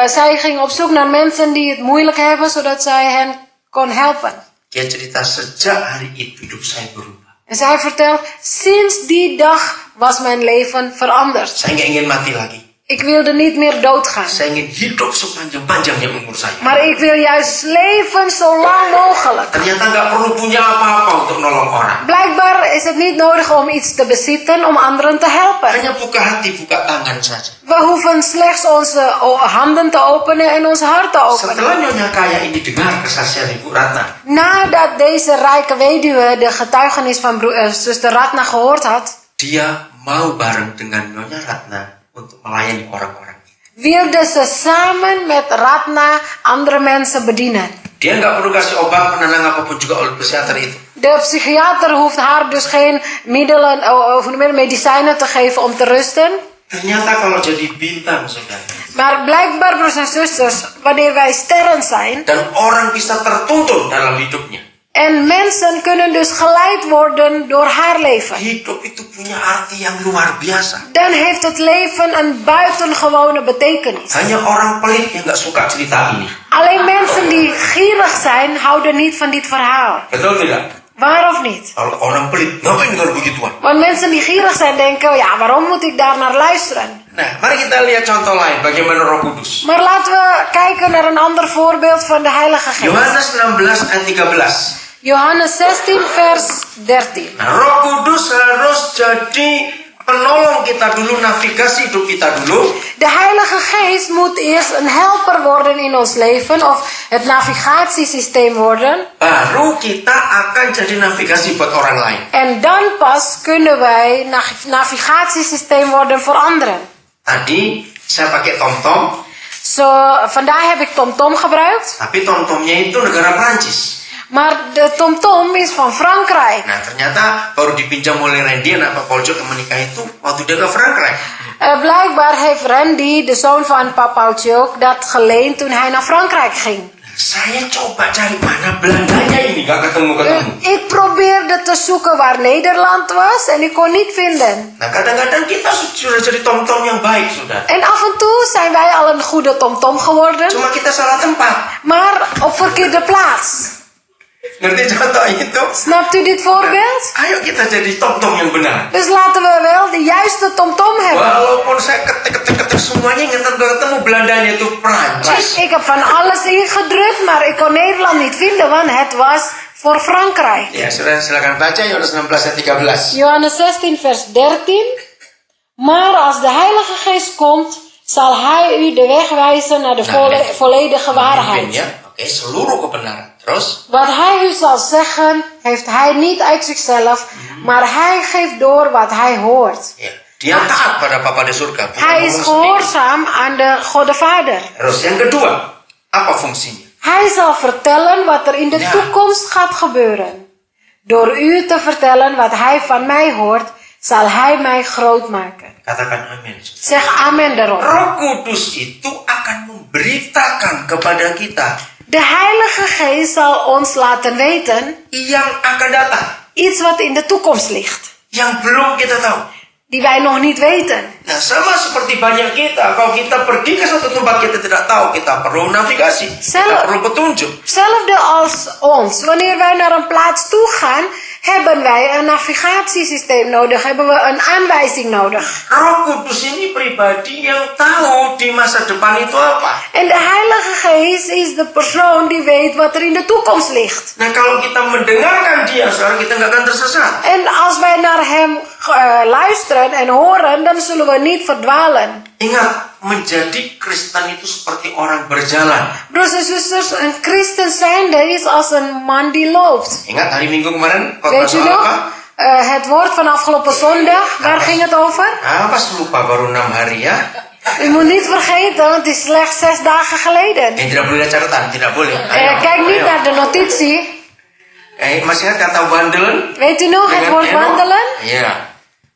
Zij ging op zoek naar mensen die het moeilijk hebben, zodat zij hen kon helpen. Dia cerita, sejak hari itu hidup saya berubah. En zij vertelt, sinds die dag was mijn leven veranderd. Saya nggak ingin mati lagi. Ik wilde niet meer doodgaan. Saya ingin hidup sepanjang-panjangnya umur saya. Maar ik wil juist leven zo lang mogelijk. Ternyata nggak perlu punya apa-apa untuk nolong orang. Blijkbaar is het niet nodig om iets te bezitten om anderen te helpen. Hanya buka hati, buka tangan saja. We hoeven slechts onze handen te openen en ons hart te openen. Setelah Nyonya Kaya ini dengar kesaksian Ibu Ratna, Nadat deze rijke weduwe de getuigenis van zuster Ratna gehoord had, dia mau bareng dengan Nyonya Ratna untuk melayani orang-orang. wilde ze samen met Ratna andere mensen bedienen. Dia nggak perlu kasih obat penenang apapun juga oleh psikiater itu. De psychiater hoeft haar dus geen middelen of medicijnen te geven om te rusten. Ternyata kalau jadi bintang, saudara, Maar blijkbaar, broers en zusters, wanneer wij sterren zijn dan orang bisa tertuntun dalam hidupnya, en mensen kunnen dus geleid worden door haar leven, hidup itu punya arti yang luar biasa. dan heeft het leven een buitengewone betekenis. Hanya orang pelit yang nggak suka cerita ini. Alleen mensen die gierig zijn, houden niet van dit verhaal. Betul tidak? Waar of niet? Kalau orang pelit, ngapain kalau begituan? Want mensen die gierig zijn denken, ja, waarom moet ik daar naar luisteren? Nah, mari kita lihat contoh lain bagaimana Roh Kudus. Maar laten we kijken naar een ander voorbeeld van de Heilige Geest. Yohanes 16 ayat 13. Johannes 16 vers 13. Nah, Roh Kudus harus jadi penolong kita dulu, navigasi hidup kita dulu. De Heilige Geest moet eerst een helper worden in ons leven, of het navigatiesysteem worden. Baru kita akan jadi navigasi buat orang lain. En dan pas kunnen wij navigatiesysteem worden voor anderen. Tadi saya pakai TomTom, Vandaag heb ik TomTom gebruikt. tapi TomTomnya itu negara Prancis. Maar de TomTom is van Frankrijk. Nah ternyata baru dipinjam oleh Randy, anak Pak Poljo yang menikah itu waktu dia ke Frankrijk. Blijkbaar heeft Randy, de zoon van Papa Tjok, dat geleend toen hij naar Frankrijk ging. Saya coba cari mana Belandanya ini, gak ketemu-ketemu. Ik probeerde te zoeken waar Nederland was en ik kon niet vinden. Nah kadang-kadang kita sudah jadi TomTom yang baik sudah. En af en toe zijn wij al een goede TomTom geworden, Cuma kita salah tempat. maar op verkeerde plaats. Ngerti contoh itu? Snapt u dit voorbeeld? Ayo kita jadi TomTom yang benar. Dus laten we wel de juiste TomTom hebben. Walaupun saya ketik semuanya ingat ketemu Belandanya itu Prancis. Ik heb van alles ingedrukt, maar ik kon Nederland niet vinden, want het was voor Frankrijk. Ya, saudara silakan baca Yohanes 16 ayat 13. Johannes 16 vers 13. Maar als de Heilige Geest komt, zal Hij u de weg wijzen naar de volledige waarheid. Ya, oke, seluruh kebenaran. Terus, Wat Hij u zal zeggen, heeft Hij niet uit zichzelf, maar Hij geeft door wat Hij hoort. ya, dia taat pada Bapa di surga. bukan Hij is ngomong gehoorzaam aan de God de Vader. sendiri. Terus yang kedua, apa fungsinya? Hij zal vertellen wat er in de toekomst gaat gebeuren. Door u te vertellen wat Hij van mij hoort, zal Hij mij groot maken. Katakan amin. Zeg amen daarop. Roh Kudus itu akan memberitakan kepada kita De Heilige Geest zal ons laten weten yang akan datang, iets wat in de toekomst ligt, yang belum kita tahu. die wij nog niet weten. Nah, sama seperti banyak kita, kalau kita pergi ke suatu tempat kita tidak tahu, kita perlu navigasi, kita perlu petunjuk. Hetzelfde als ons. Wanneer wij naar een plaats toe gaan, hebben wij een navigatiesysteem nodig, hebben we een aanwijzing nodig. Roh Kudus ini pribadi yang tahu di masa depan itu apa. En de Heilige Geest is de persoon die weet wat er in de toekomst ligt. Nah, kalau kita mendengarkan dia, sekarang kita nggak akan tersesat. En als wij naar hem luisteren en horen, dan zullen we niet verdwalen. Ingat, menjadi Kristen itu seperti orang berjalan. Broers en zusters, een christen zijnde is als een man die loopt. Ingat hari Minggu kemarin, Weet u nog? Het woord van afgelopen zondag, waar ging het over? Pas lupa baru 6 hari ya. U moet niet vergeten, het is slechts 6 dagen geleden. Tidak boleh lihat catatan, tidak boleh. Kijk niet naar de notitie. Masih ingat kata wandelen? Weet u nog het woord wandelen? Iya.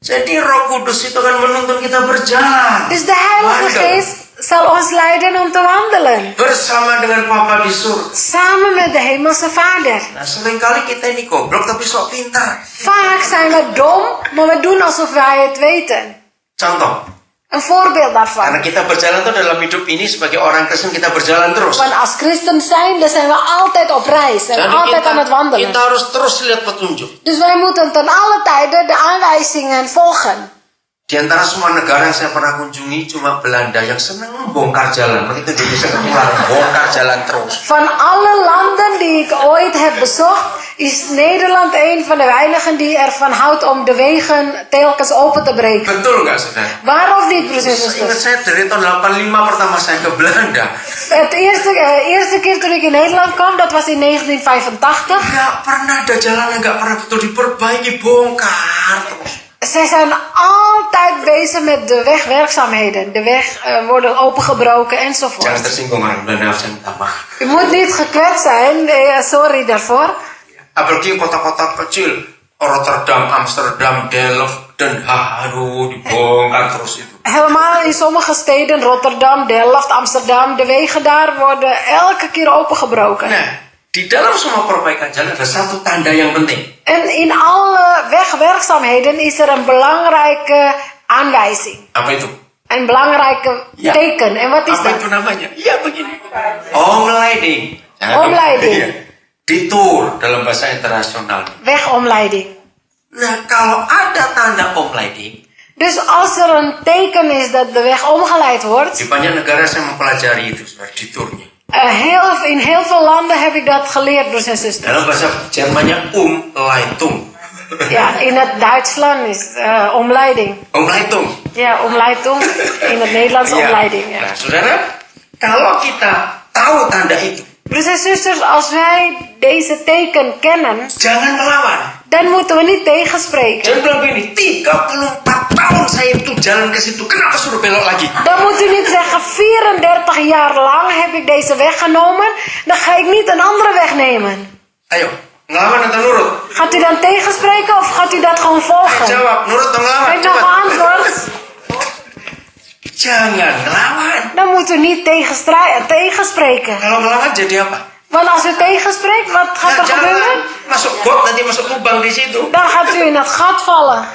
Jadi Roh Kudus itu akan menuntun kita berjalan. Dus de Heilige Geest zal ons leiden om te wandelen. Bersama dengan Bapa di surga. Samen met de Hemelse Vader. Nah, seringkali kita ini goblok tapi sok pintar. Vaak zijn we dom, maar we doen alsof wij het weten. Contoh. Een voorbeeld daarvan. Karena kita berjalan tuh dalam hidup ini sebagai orang Kristen kita berjalan terus. Want als christen zijn, dan zijn we altijd op reis en Jadi altijd aan het wandelen. kita harus terus lihat petunjuk. Dus wij moeten ten alle tijden de aanwijzingen volgen. Di antara semua negara yang saya pernah kunjungi, cuma Belanda yang senang bongkar jalan. Begitu Indonesia ketularan, bongkar jalan terus. Van alle landen die ik ooit heb bezocht, is Nederland een van de weinigen die ervan houdt om de wegen telkens open te breken. Betul nggak, saudara? Waar of niet, broers en Ingat zusters? saya dari tahun 85 pertama saya ke Belanda. Het eerste keer toen ik in Nederland kwam, dat was in 1985. Nggak pernah ada jalan yang nggak pernah betul diperbaiki, bongkar terus. Zij zijn altijd bezig met de wegwerkzaamheden. De weg worden opengebroken Jangan enzovoort. tersinggung orang Belanda, harus minta maaf. U moet niet gekwetst zijn, sorry daarvoor. Apalagi kota-kota kecil, Rotterdam, Amsterdam, Delft, Den Haag, aduh dibongkar terus itu. Helemaal in sommige steden, Rotterdam, Delft, Amsterdam, de wegen daar worden elke keer opengebroken. Nah, di dalam semua perbaikan jalan ada satu tanda yang penting. En in alle wegwerkzaamheden is er een belangrijke aanwijzing. Apa itu? Een belangrijke teken. En wat is Apa dat? itu namanya? Iya begini. Omleiding. Omleiding. Iya. Detour dalam bahasa internasional. Wegomleiding. Nah, kalau ada tanda omleiding, Dus als er een teken is dat de weg omgeleid wordt, di banyak negara saya mempelajari itu, saudara, detournya. in heel veel landen heb ik dat geleerd, broers en zusters. Dalam bahasa Jermannya Umleitung. Ja, in het Duitsland is omleiding. Omleitung. Ja, omleitung. In het Nederlands Ya. omleiding. Ja. Nah, saudara, kalau kita tahu tanda itu, Broers en zusters, als wij deze teken kennen, jangan melawan. dan moeten we niet tegenspreken. Jangan bilang begini, 34 tahun saya itu jalan ke situ, kenapa suruh belok lagi? Dan moet u niet zeggen, 34 jaar lang heb ik deze weg genomen, dan ga ik niet een andere weg nemen. Ayo, ngelawan atau nurut? Gaat u dan tegenspreken of gaat u dat gewoon volgen? Jawab, nurut atau ngelawan? Geef nog een Cepat. antwoord. Jangan ngelawan. Dan moet u niet tegenspreken. Kalau ngelawan jadi apa? Want als u tegenspreekt, wat gaat er Jangan gebeuren? masuk got, nanti masuk lubang di situ. Dan gaat u in het gat vallen.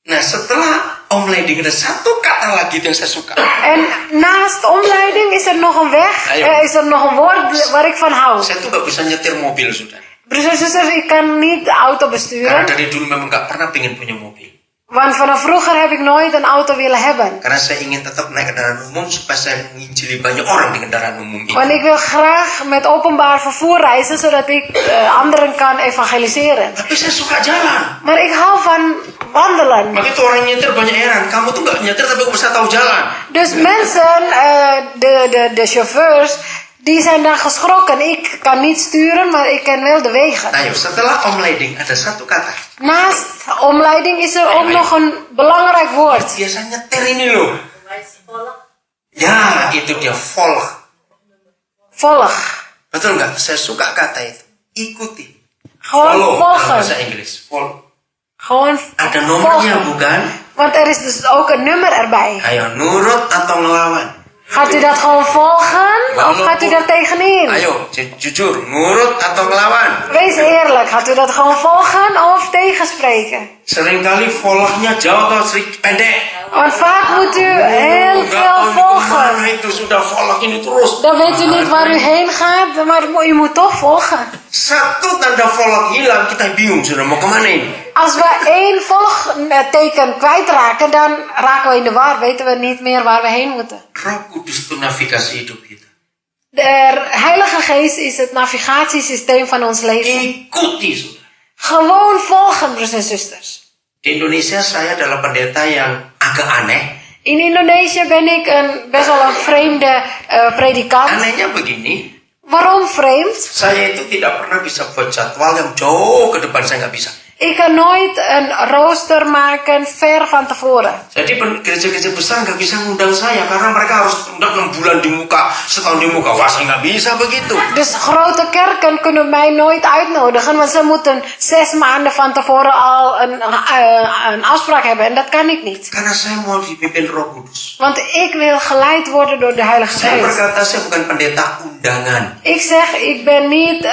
Nah, setelah omleiding ada satu kata lagi yang saya suka. En naast omleiding is er nog een weg, Ayo. is er nog een woord waar ik van hou. Saya tuh gak bisa nyetir mobil, sudah. Broers en zusters, ik kan niet de auto Karena besturen. dari dulu memang gak pernah pengen punya mobil. Want vanaf vroeger heb ik nooit een auto willen hebben. Karena saya ingin tetap naik kendaraan umum supaya saya menginjili banyak orang di kendaraan umum ini. Want ik wil graag met openbaar vervoer reizen, zodat ik anderen kan evangeliseren. Tapi saya suka jalan. Maar ik hou van wandelen. Makanya tuh orang nyetir banyak heran. Kamu tuh gak nyetir tapi kok bisa tahu jalan. Dus mensen, de chauffeurs, die zijn dan geschrokken. Ik kan niet sturen, maar ik ken wel de wegen. Nah, yuk, setelah omleiding ada satu kata. Naast omleiding is er ook nog een belangrijk woord. Biasa nyetir ini loh. Ya, itu dia volg. Volg. Betul nggak? Saya suka kata itu. Ikuti. Gewoon Follow dalam volgen. bahasa Inggris. Follow. Gewoon Ada nomornya volgen. bukan? Want er is dus ook een nummer erbij. Ayo, nurut atau ngelawan? Gaat u dat gewoon volgen of gaat u daar tegenin? Ayo, jujur, nurut atau ngelawan? Wees eerlijk, gaat u dat gewoon volgen of tegenspreken? Seringkali volgnya jauh atau sering pendek. Want vaak moet u heel Nggak veel tahu ini volgen. kemana itu sudah volg ini terus. Dan weet u niet waar u heen gaat, maar u moet toch volgen. Satu tanda volg hilang, kita bingung sudah mau kemana ini. Als we één volgteken kwijtraken, dan raken we in de war. Weten we niet meer waar we heen moeten. Roh Kudus itu navigasi hidup kita. De Heilige Geest is het navigatiesysteem van ons leven. Ikuti, sudah. Gewoon volgen, broers en zusters. Di Indonesia saya adalah pendeta yang agak aneh. In Indonesië ben ik best wel een vreemde predikant. Anehnya begini, Waarom vreemd? saya itu tidak pernah bisa buat jadwal yang jauh ke depan, saya nggak bisa. Ik kan nooit een rooster maken ver van tevoren. Jadi gereja-gereja besar nggak bisa ngundang saya karena mereka harus undang 6 bulan di muka, setahun di muka. Wah, saya nggak bisa begitu. Dus grote kerken kunnen mij nooit uitnodigen, want ze moeten 6 maanden van tevoren al een afspraak hebben. En dat kan ik niet. Karena saya mau dipimpin Roh Kudus. Want ik wil geleid worden door de Heilige Saya Geest. berkata saya bukan pendeta undangan. Ik zeg, ik ben niet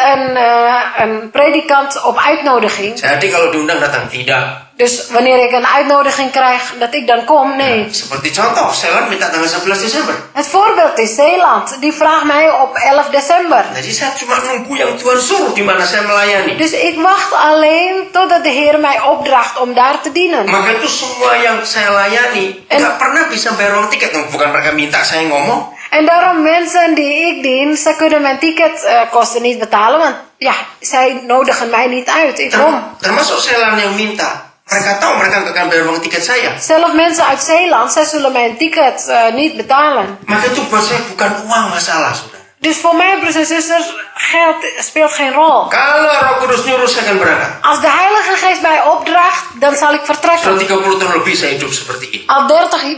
een predikant op uitnodiging. Jadi kalau diundang datang tidak. Dus wanneer ik een uitnodiging krijg, dat ik dan kom, nee. Seperti contoh, Zeeland minta tanggal 11 Desember. Het voorbeeld is Zeeland. Die vraagt mij op 11 december. Jadi saya cuma nunggu yang Tuhan suruh di mana saya melayani. Dus ik wacht alleen totdat de Heer mij opdraagt om daar te dienen. Maka itu semua yang saya layani nggak pernah bisa bayar uang tiket. Bukan mereka minta saya ngomong. En daarom mensen die ik dien, ze kunnen mijn ticketkosten niet betalen. Want ja, zij nodigen mij niet uit. Ik kom. Termasuk Zeeland yang minta. Mereka tahu mereka nggak akan bayar uang tiket saya. Zelf mensen uit Zeeland, zij zullen mijn ticket niet betalen. Maka itu buat saya bukan uang masalah, saudara. Dus voor mij, broers en zusters, geld speelt geen rol. Kalau Roh Kudus nyuruh saya akan berangkat. Als de Heilige Geest mij opdraagt, dan zal ik vertrekken. Sudah 30 tahun lebih saya hidup seperti ini. Al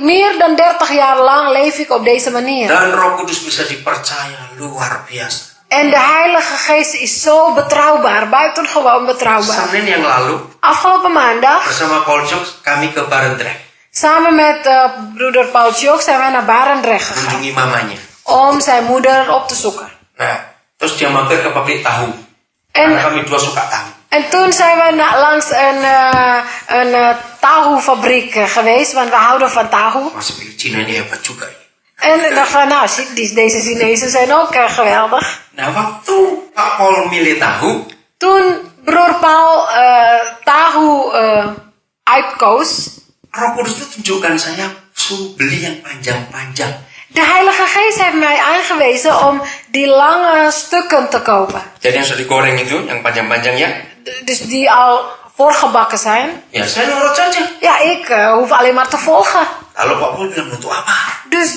meer dan 30 jaar lang leef ik op deze manier. Dan Roh Kudus bisa dipercaya luar biasa. En de Heilige Geest is zo betrouwbaar, buitengewoon betrouwbaar. Senin yang lalu Afgelopen maandag, bersama Paul Jok kami ke Barendrecht samen met broeder Paul Tjok, zijn wij naar Barendrecht gegaan. mengunjungi mamanya. Om zijn moeder op te zoeken. Nah, terus dia mampir ke pabrik tahu. En, Karena kami dua suka tahu. en toen zijn we langs een tahu-fabriek geweest, want we houden van tahu. Masih pilih Cina ini hebat juga. En ik dacht van, nou, deze Chinezen zijn ook geweldig. Nah, waktu Pak Paul milih tahu, Toen broer Paul tahu uitkoos, Roh Kudus itu tunjukkan saya suruh beli yang panjang-panjang. de Heilige Geest heeft mij aangewezen om die lange stukken te kopen. Jadi yang sudah digoreng itu, yang panjang-panjang ya. Dus die al voorgebakken zijn. Ya saya nurut saja. Ja, ik hoef alleen maar te volgen. Lalu Pak Paul bilang, untuk apa? Dus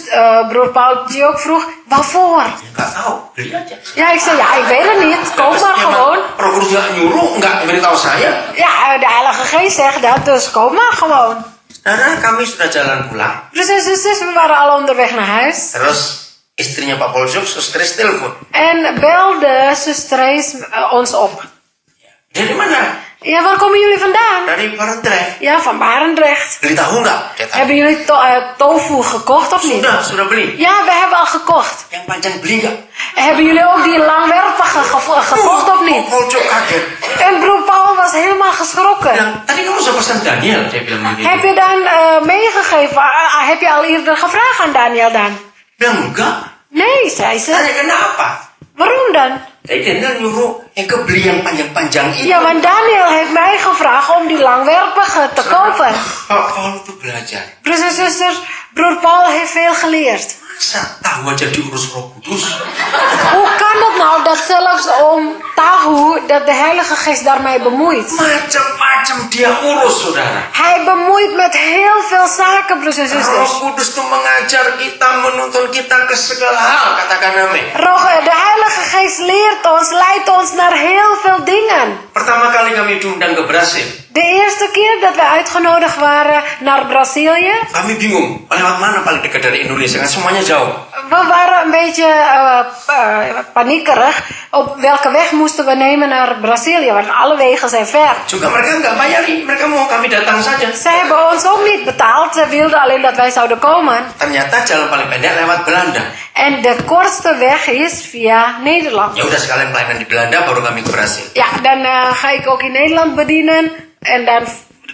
broer Paultje ook vroeg, waarvoor? Ya nggak tahu, beli aja. Ja, ik zei, ja, ik weet het niet. Koop maar gewoon. Roh Kudus nggak nyuruh, nggak beritahu saya. Ja, de Heilige Geest zegt dat, dus koop maar gewoon. Saudara, kami sudah jalan pulang. Dus en zusters, we waren al onderweg naar huis. Terus istrinya Pak Paul Jok, Sustris telepon. En belde zuster ons op. Dari mana? Ja, waar komen jullie vandaan? Dari Barendrecht. Ja, van Barendrecht. Beli tahu nggak? Dia tanya. Hebben jullie tofu gekocht of niet? Sudah beli. Ja, we hebben al gekocht. Yang panjang beli nggak? Hebben jullie ook die langwerpige gekocht of niet? Pak Paul Jok kaget. En broer Paul was helemaal geschrokken. Bilang, tadi kamu sudah pesan Daniel. Dia bilang begitu. Heb je dan meegegeven? Heb je al eerder gevraagd aan Daniel dan? Bilang enggak. Nee, zei ze. Tanya kenapa? Waarom dan? Daniel nyuruh yang beli yang panjang-panjang itu. Ja, want Daniel heeft mij gevraagd om die langwerpige te kopen. Pak Paul itu belajar. Broers en zusters, broer Paul heeft veel geleerd. Masa tahu aja diurus Roh Kudus? Hoe kan het nou dat zelfs om tahu dat de Heilige Geest daarmee bemoeit? Macam-macam dia urus, saudara. Hij bemoeit met heel veel zaken, broers en Roh zusters. Kudus itu mengajar kita, menuntun kita ke segala hal, katakan amin. De Heilige Geest leert ons, leidt ons naar heel veel dingen. Pertama kali kami diundang ke Brasil, De eerste keer dat we uitgenodigd waren naar Brazilië, kami bingung, lewat mana paling dekat dari Indonesia, kan semuanya jauh. we waren een beetje paniekerig. Op welke weg moesten we nemen naar Brazilië? Want alle wegen zijn ver. Juga mereka nggak bayarin, mereka mau kami datang saja. Zij hebben ons ook niet betaald. Ze wilden alleen dat wij zouden komen. Ternyata jalan paling pendek lewat Belanda. En de kortste weg is via Nederland. Ya udah sekalian pelayanan di Belanda, baru kami ke Brasil. Ja, dan ga ik ook in Nederland bedienen. En dan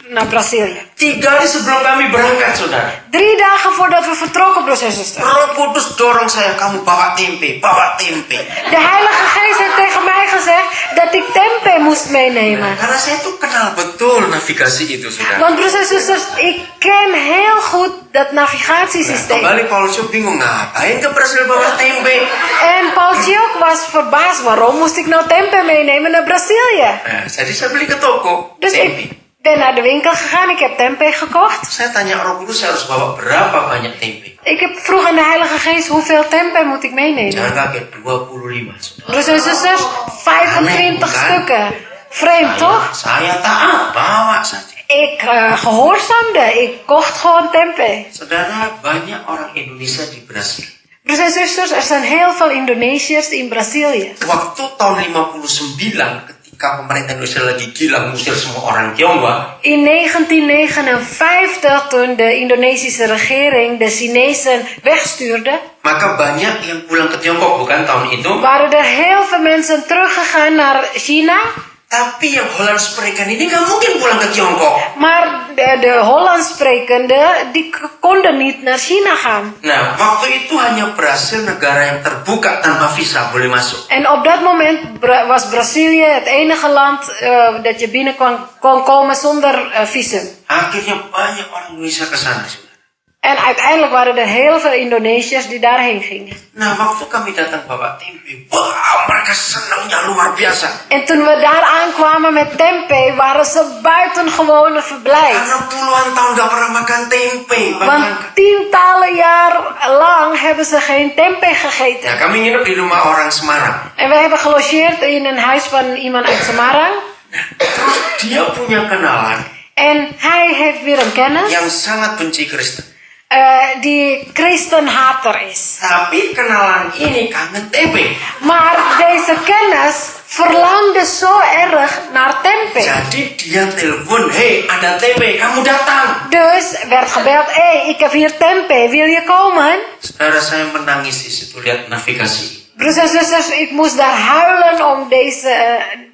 naar Brazilië. 3 hari sebelum kami berangkat, saudara. 3 dagen voordat we vertrokken, broers en zusters. Roh Kudus dorong saya, kamu bawa tempe, bawa tempe. De Heilige Geest heeft tegen mij gezegd dat ik tempeh moest meenemen. Karena saya tuh kenal betul navigasi itu, saudara. Want broers en zusters, ik ken heel goed dat navigatiesysteem. Kembali Paulus bingung, ngapain ke Brasil bawa tempe? En Paul Tjok was verbaasd, waarom moest ik nou tempeh meenemen naar Brazilië? Jadi saya beli ke toko Dus tempe. ik ben naar de winkel gegaan, ik heb tempeh gekocht. Saya tanya Roh Kudus, saya harus bawa berapa banyak tempe? Ik heb vroeg aan de Heilige Geest, hoeveel tempeh moet ik meenemen? Jangan kaget, 25, saudara. Broers en zusters, 25 stukken. Vreemd toch? Saya taat, bawa saja. Ik gehoorzaamde, ik kocht gewoon tempeh. Saudara, banyak orang Indonesia di Brasil. Broers en zusters, er zijn heel veel Indonesiërs in Brazilië. Waktu tahun 59, ketika pemerintah Indonesia lagi gila ngusir semua orang Tionghoa, In 1959, toen de Indonesische regering de Chinezen wegstuurde, maka banyak yang pulang ke Tiongkok, bukan tahun itu. waren er heel veel mensen teruggegaan naar China. Tapi yang Holland spreken ini nggak mungkin pulang ke Tiongkok. Maar de Hollands sprekenden, die konden niet naar China gaan. Nah, waktu itu hanya Brasil negara yang terbuka tanpa visa boleh masuk. En op dat moment was Brazilië het enige land dat je binnen kon komen zonder visum. Akhirnya banyak orang Indonesia ke sana. En uiteindelijk waren er heel veel Indonesiërs die daarheen gingen. Nah, waktu kami datang bawa tempe, wah, mereka senangnya luar biasa. En toen we daar aankwamen met tempeh, waren ze buitengewoon verblijd. Karena puluhan tahun gak pernah makan tempe. Want tientallen jaar lang hebben ze geen tempeh gegeten. Nah, kami nginep di rumah orang Semarang. En we hebben gelogeerd in een huis van iemand uit Semarang. Terus dia punya kenalan En hij heeft weer een kennis yang sangat benci Kristen. die christenhater is. Tapi kenalan ini kangen tempe. Maar deze kennis verlangde zo erg naar tempeh. Jadi dia telepon, hey ada tempe, kamu datang. Dus werd gebeld, hey, ik heb hier tempeh, wil je komen? Saudara, saya menangis di situ lihat navigasi. Broers en zusters, ik moest daar huilen om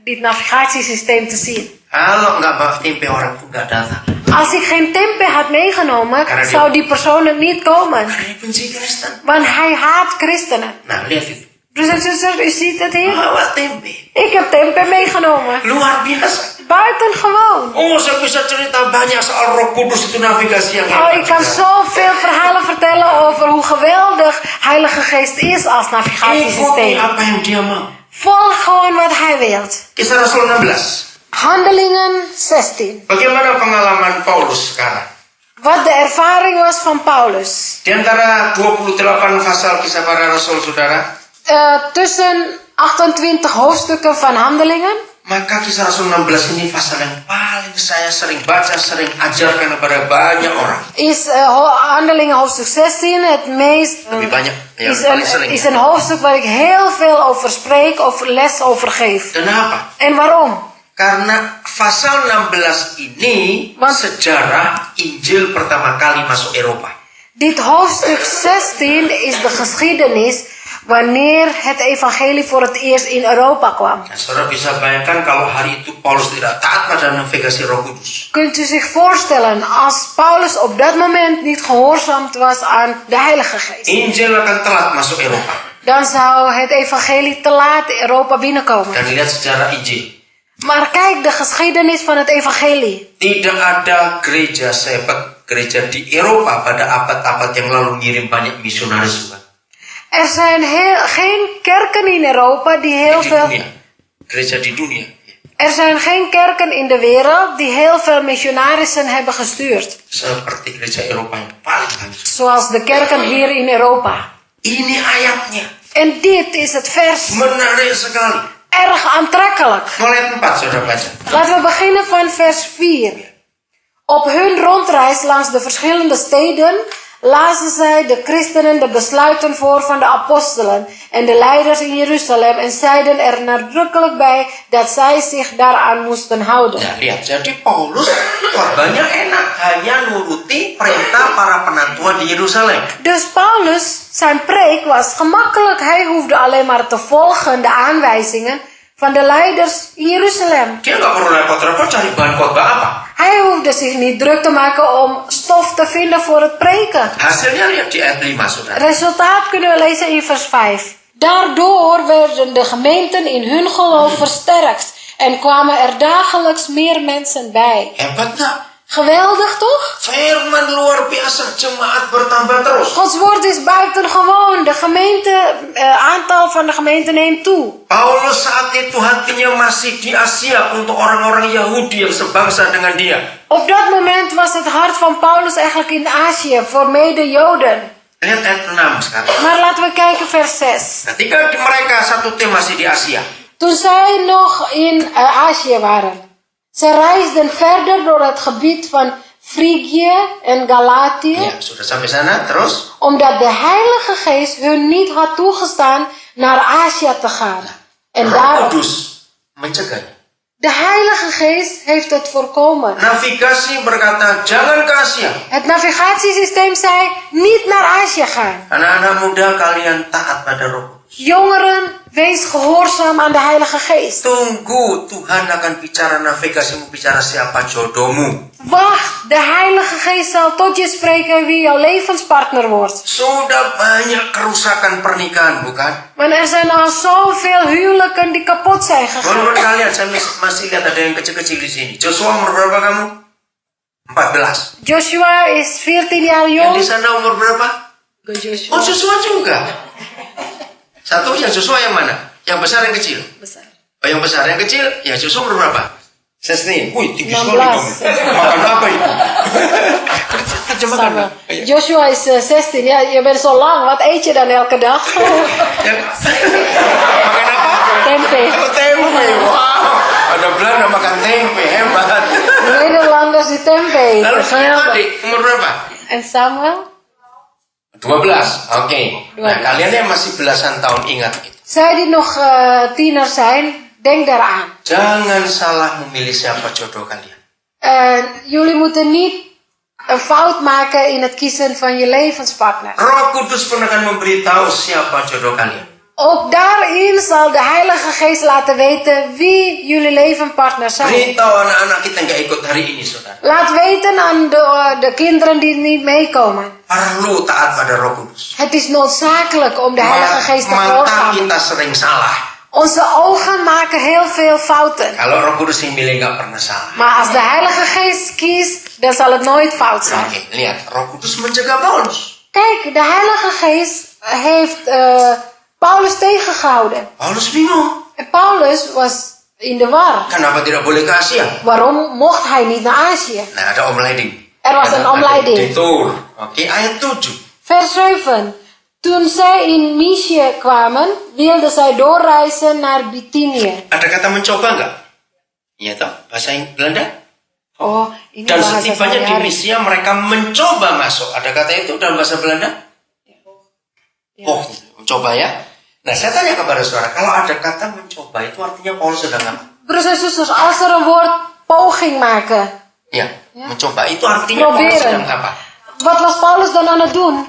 dit navigatiesysteem te zien. Kalau nggak bawa tempe orang itu nggak datang. Als ik geen tempeh had meegenomen, zou die persoon het niet komen. Karena dia benci Kristen. Want hij haat christenen. Nah, lihat itu. Broers en zusters, u ziet het hier. Bawa tempe. Ik heb tempeh meegenomen. Luar biasa. Buitengewoon. Oh, saya bisa cerita banyak soal Roh Kudus itu navigasi yang Oh, ik kan zoveel verhalen vertellen over hoe geweldig Heilige Geest is als Ikuti navigatiesysteem. apa yang dia mau. Volg gewoon wat hij wilt. Kisah Rasul 16. Handelingen 16. Bagaimana pengalaman Paulus sekarang? Wat de ervaring was van Paulus. Di antara 28 pasal kisah para rasul, saudara, Tussen 28 hoofdstukken van Handelingen maka kisah Rasul 16 ini pasal yang paling saya sering baca, sering ajarkan kepada banyak orang. is Handelingen hoofdstuk 16 het meest. Lebih banyak, ya, Is paling sering. een hoofdstuk waar ik heel veel over spreek of les over geef. Kenapa? En waarom? Karena pasal 16 ini sejarah Injil pertama kali masuk Eropa. Dit hoofdstuk 16 is de geschiedenis wanneer het evangelie voor het eerst in Europa kwam. Nah, saudara bisa bayangkan kalau hari itu Paulus tidak taat pada navigasi Roh Kudus. Kunt u zich voorstellen als Paulus op dat moment niet gehoorzaamd was aan de Heilige Geest? Injil akan telat masuk Eropa. Dan zou het evangelie te laat Europa binnenkomen. Dan lihat sejarah Injil. Maar kijk de geschiedenis van het evangelie. Tidak ada gereja gereja di Eropa pada abad-abad yang lalu ngirim banyak misionaris juga. Er zijn geen kerken in Europa die heel Di veel... dunia. Gereja di dunia. Er zijn geen kerken in de wereld die heel veel missionarissen hebben gestuurd. Seperti gereja Eropa yang paling bagus. Zoals de kerken hier in Europa. Ini ayatnya. En dit is het vers. Menarik sekali. Erg aantrekkelijk. Mulai 4, saudara baca. Laten we beginnen van vers 4. Op hun rondreis langs de verschillende steden lazen zij de christenen de besluiten voor van de apostelen en de leiders in Jeruzalem en zeiden er nadrukkelijk bij dat zij zich daaraan moesten houden. Nah, lihat. Jadi Paulus korbannya enak. Hanya nuruti perintah para penatua di Yerusalem. Dus Paulus, zijn preek was gemakkelijk. Hij hoefde alleen maar te volgen de aanwijzingen van de leiders in Jeruzalem. Dia nggak perlu repot-repot cari bahan khotbah apa. Hij hoefde zich niet druk te maken om stof te vinden voor het preken. Hasilnya lihat di ayat 5, saudara. Resultaat kunnen we lezen in vers 5. Daardoor werden de gemeenten in hun geloof versterkt en kwamen er dagelijks meer mensen bij. Hebat nggak? Geweldig toch? Firman luar biasa, jemaat bertambah terus. Gods woord is buitengewoon. De aantal van de gemeente neemt toe. Paulus saat itu hatinya masih di Asia untuk orang-orang Yahudi yang sebangsa dengan dia. Op dat moment was het hart van Paulus eigenlijk in Azië voor mede-Joden. Lihat ayat 6 sekarang. Maar laten we kijken vers 6. Ketika mereka satu tim masih di Asia. Toen zij nog in Azië waren. Zij reisden verder door het gebied van Frigië en Galatië. Ya, sudah sampai sana, terus? Omdat de Heilige Geest hun niet had toegestaan naar Azië te gaan. En Roh daarom, Kudus mencegahnya. de Heilige Geest heeft het voorkomen. Navigasi berkata, jangan ke Asia. Het navigatiesysteem zei, niet naar Azië gaan. Anak-anak muda, kalian taat pada Roh Kudus. Jongeren, wees gehoorzaam aan de Heilige Geest. Tunggu, Tuhan akan bicara navigasimu, bicara siapa jodohmu. Wacht, de Heilige Geest zal tot je spreken wie jouw levenspartner wordt. Sudah banyak kerusakan pernikahan, bukan? Maar er zijn al zoveel huwelijken die kapot zijn gegaan. Menurut kalian, saya masih lihat ada yang kecil-kecil di sini. Joshua umur berapa kamu? 14. Joshua is 14 jaar Yang jong. di sana umur berapa? Oh, Joshua juga. Satu yang Joshua yang mana? Yang besar yang kecil? Besar. Oh, yang besar, yang kecil? Ya, Joshua umur berapa? 16. Wih, tinggi 16. sekali kamu. Makan apa itu? Terjemahkan. Samen. Joshua is 16. Ja, je bent zo lang. Wat eet je dan elke dag? Makan apa? Tempe. Oh, tempe. Wow. Ada Belanda makan tempe. Hebat. Nederlanders die tempe eten. Lalu Geweldig. adik, umur berapa? En Samuel? 12. Oke. Nah, 12. kalian yang masih belasan tahun ingat gitu. Zij die nog tieners zijn, denk daaraan. Jangan salah memilih siapa jodoh kalian. Jullie moeten niet een fout maken in het kiezen van je levenspartner. Roh Kudus pun akan memberitahu siapa jodoh kalian. Ook daarin zal de Heilige Geest laten weten wie jullie levenspartner zijn. Beritahu anak-anak kita yang gak ikut hari ini, saudara. Laat weten aan de kinderen die niet meekomen. Perlu taat pada Roh Kudus. Het is noodzakelijk om de Heilige Geest te Mata gehoorzamen. kita sering salah. Onze ogen maken heel veel fouten. Kalau Roh Kudus yang milih gak pernah salah. Maar als de Heilige Geest kiest, dan zal het nooit fout zijn. Oke, lihat. Roh Kudus mencegah Paulus. Kijk, de Heilige Geest heeft Paulus tegengehouden. Paulus bingung. En Paulus was in de war. Kenapa tidak boleh ke Asia? Waarom mocht hij niet naar Azië? Nah, ada omleiding. Was een omleiding. Detour. Oke, ayat 7. Vers 7. Toen zij in Mysië kwamen, wilden zij doorreizen naar Bithynië. Ada kata mencoba nggak? Iya toh, bahasa Belanda. Oh, ini Dan bahasa setibanya di sehari-hari. Misia mereka mencoba masuk. Ada kata itu dalam bahasa Belanda? Ya. Oh, mencoba ya. Nah, saya tanya kepada saudara, kalau ada kata mencoba itu artinya Paulus sedang apa? Broers en zusters, als er een woord poging maken, Ya, Ya. mencoba itu artinya Paulus Proberen. sedang apa? wat was Paulus dan aan het doen?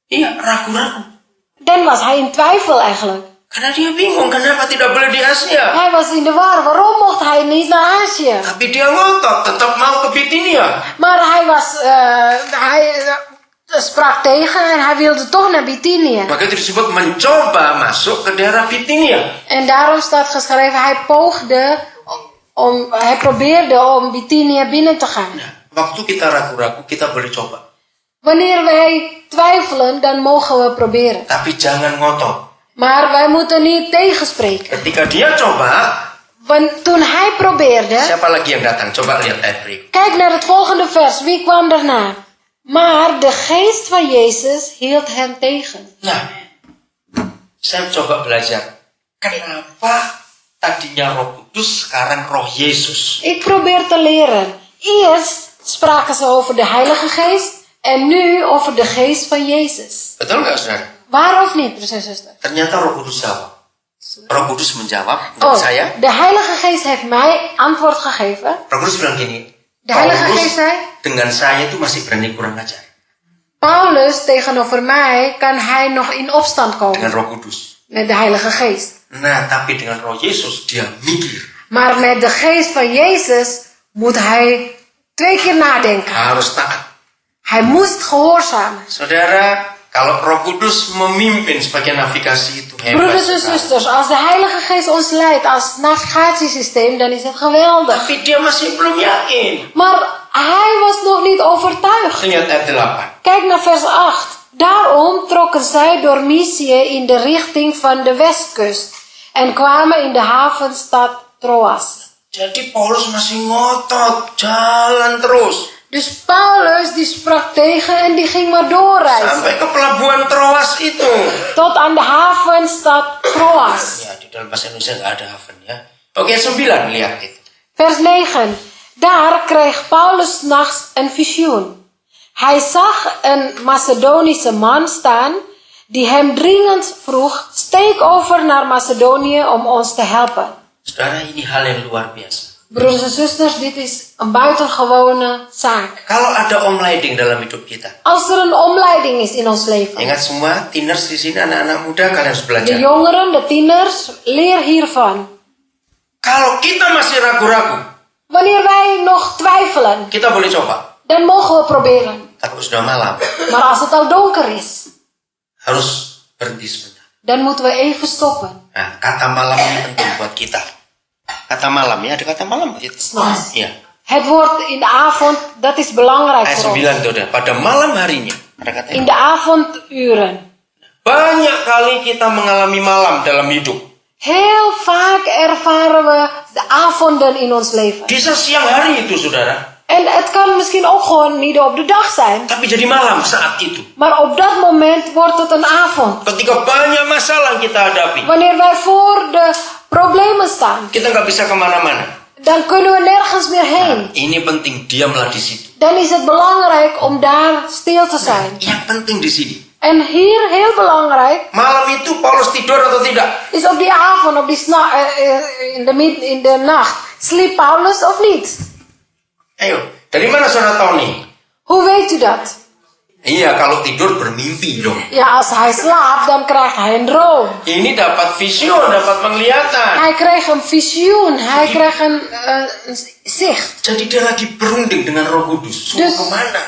Iya, ragu-ragu. Dan was hij in twijfel eigenlijk. Karena dia bingung kenapa tidak boleh di Asia. Hij was in de war. Waarom mocht hij niet naar Azië? Tapi dia ngotot, tetap mau ke Bitinia. Maar hij sprak tegen en hij wilde toch naar Bithynië. Maka itu disebut mencoba masuk ke daerah Bitinia. En daarom staat geschreven, hij probeerde om Bithynië binnen te gaan. Nah, waktu kita ragu-ragu, kita boleh coba. Wanneer wij twijfelen, dan mogen we proberen. Tapi jangan ngotot. Maar wij moeten niet tegenspreken. Ketika dia coba, Want toen hij probeerde, siapa lagi yang datang? Coba lihat ayat berikut. kijk naar het volgende vers. Wie kwam daarna? Maar de geest van Jezus hield hen tegen. Nah, saya coba belajar. Kenapa tadinya Roh Kudus, sekarang Roh Yesus? Ik probeer te leren. Eerst spraken ze over de Heilige Geest en nu over de Geest van Jezus. Betul nggak, saudara? Waar of niet, broers en zusters? Ternyata Roh Kudus jawab. Roh Kudus menjawab Oh, untuk saya. de Heilige Geest heeft mij antwoord gegeven. Roh Kudus bilang gini. De Heilige Paulus Geest zei, dengan saya itu masih berani kurang ajar. Paulus tegenover mij kan hij nog in opstand Dengan komen Roh Kudus. met de Heilige Geest. Nah, tapi dengan Roh Yesus dia mikir. Maar met de Geest van Jezus moet hij 2 keer nadenken. Harus taat. Hij moest gehoorzamen. Saudara, kalau Roh Kudus memimpin sebagai navigasi itu hebat. Broeders en sekali. zusters, als de Heilige Geest ons leidt als navigatiesysteem, dan is het geweldig. Tapi dia masih belum yakin. Maar hij was nog niet overtuigd. Ingat ayat 8. Kijk naar vers 8. Daarom trokken zij door Mysië in de richting van de westkust en kwamen in de havenstad Troas. Jadi Paulus masih ngotot, jalan terus. Dus Paulus die sprak tegen en die ging maar doorreizen. Sampai ke pelabuhan Troas itu. Tot aan de havenstad Troas. Ya, di dalam bahasa Indonesia nggak ada haven ya. Oke, 9, lihat itu. Vers 9. Daar kreeg Paulus 's nachts een visioen. Hij zag een Macedonische man staan die hem dringend vroeg: steek over naar Macedonië om ons te helpen. Saudara, ini hal yang luar biasa. Broeders en zusters, dit is een buitengewone zaak. Kalau ada omleiding dalam hidup kita. Als er een omleiding is in ons leven. Ingat semua, tieners di sini, anak-anak muda, kalian harus De belajar. jongeren, de tieners, leer hiervan. Kalau kita masih ragu-ragu, Wanneer wij nog twijfelen, kita boleh coba. dan mogen we proberen. Tapi sudah malam, Maar als het al donker is, harus berhenti sebentar. dan moeten we even stoppen. Nah, kata malam ini penting buat kita. Kata malam ya, ada kata malam buat kita. S'nachts. Iya. Het woord in de avond, dat is belangrijk Ayat voor ons. 9 itu udah. Pada malam harinya. Ada kata In de avonduren. banyak kali kita mengalami malam dalam hidup. Heel vaak ervaren we de avonden in ons leven. Bisa siang hari itu, saudara. En het kan misschien ook gewoon midden op de dag zijn. Tapi jadi malam saat itu. Maar op dat moment wordt het een avond. Ketika banyak masalah yang kita hadapi. Wanneer wij voor de problemen staan, Kita nggak bisa kemana-mana. dan kunnen we nergens meer heen. Ini penting, diamlah di situ. Dan is het belangrijk om daar stil te zijn. Yang penting di sini. En hier, heel belangrijk, Malam itu Paulus tidur atau tidak? is op die avond, op die in de nacht, sliep Paulus of niet? Ayo, dari mana saudara tahu nih? Hoe weet u dat? Iya, kalau tidur bermimpi dong. Ja, als hij slaapt, dan krijgt hij een droom. Ini dapat vision, dapat penglihatan. Hij kreeg een visioen, hij kreeg een zicht. Jadi dia lagi berunding dengan Roh Kudus. Suruh Dus- kemana?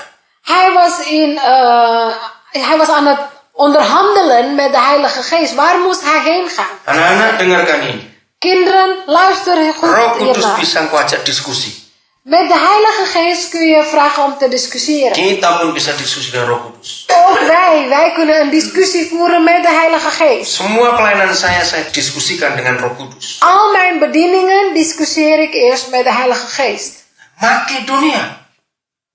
Hij was aan het onderhandelen met de Heilige Geest. Waar moest hij heen gaan? Anak-anak dengarkan ini. Kinderen, luister goed Roh Kudus hiernaar. bisa engkau ajak diskusi. Met de Heilige Geest kun je vragen om te discussiëren. Kita pun bisa diskusi dengan Roh Kudus. Ook wij kunnen een discussie voeren met de Heilige Geest. Semua pelayanan saya diskusikan dengan Roh Kudus. Al mijn bedieningen discussieer ik eerst met de Heilige Geest. Makedonia.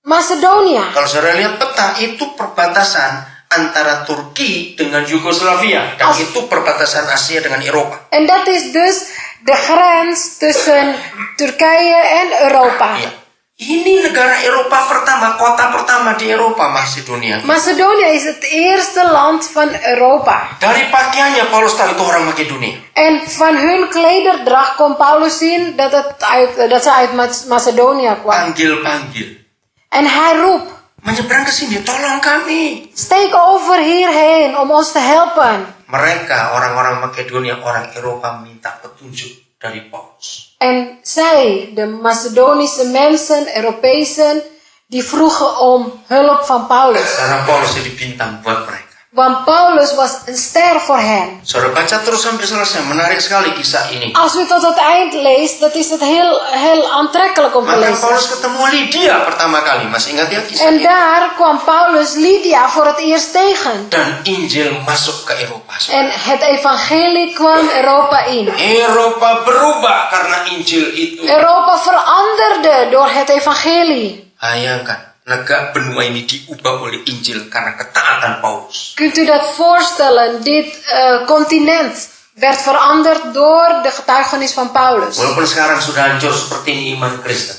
Macedonia. Kalau saudara lihat peta, itu perbatasan antara Turki dengan Yugoslavia. Dan itu perbatasan Asia dengan Eropa. En dat is dus de grens tussen Turkije en Europa. Ya. Ini negara Eropa pertama, kota pertama di Eropa, Makedonia. Macedonië is het eerste land van Europa. Dari pakaiannya Paulus tahu itu orang Makedonia. En van hun klederdracht kon Paulus zien dat ze uit Macedonië kwamen. Panggil-panggil. En hij roept, menyeberang ke sini, tolong kami. steek over hierheen om ons te helpen. Mereka, orang-orang Makedonia, orang Eropa minta petunjuk dari Paulus. En zij, de Macedonische mensen, Europesen, die vroegen om hulp van Paulus. Karena Paulus jadi bintang buat mereka. Want Paulus was een ster voor hen. Saudara baca terus sampai selesai, menarik sekali kisah ini. Als u tot het eind leest, dat is het heel aantrekkelijk om te Maka lezen. Paulus ketemu Lydia pertama kali, masih ingat ya kisah En ini? daar kwam Paulus Lydia voor het eerst tegen. Dan Injil masuk ke Eropa. En het evangelie kwam Europa in. Eropa berubah karena Injil itu. Europa veranderde door het evangelie. Bayangkan, negara benua ini diubah oleh Injil karena ketaatan Paulus. Kunt u dat voorstellen? Dit continent werd veranderd door de getuigenis van Paulus. Walaupun sekarang sudah hancur seperti ini iman Kristen.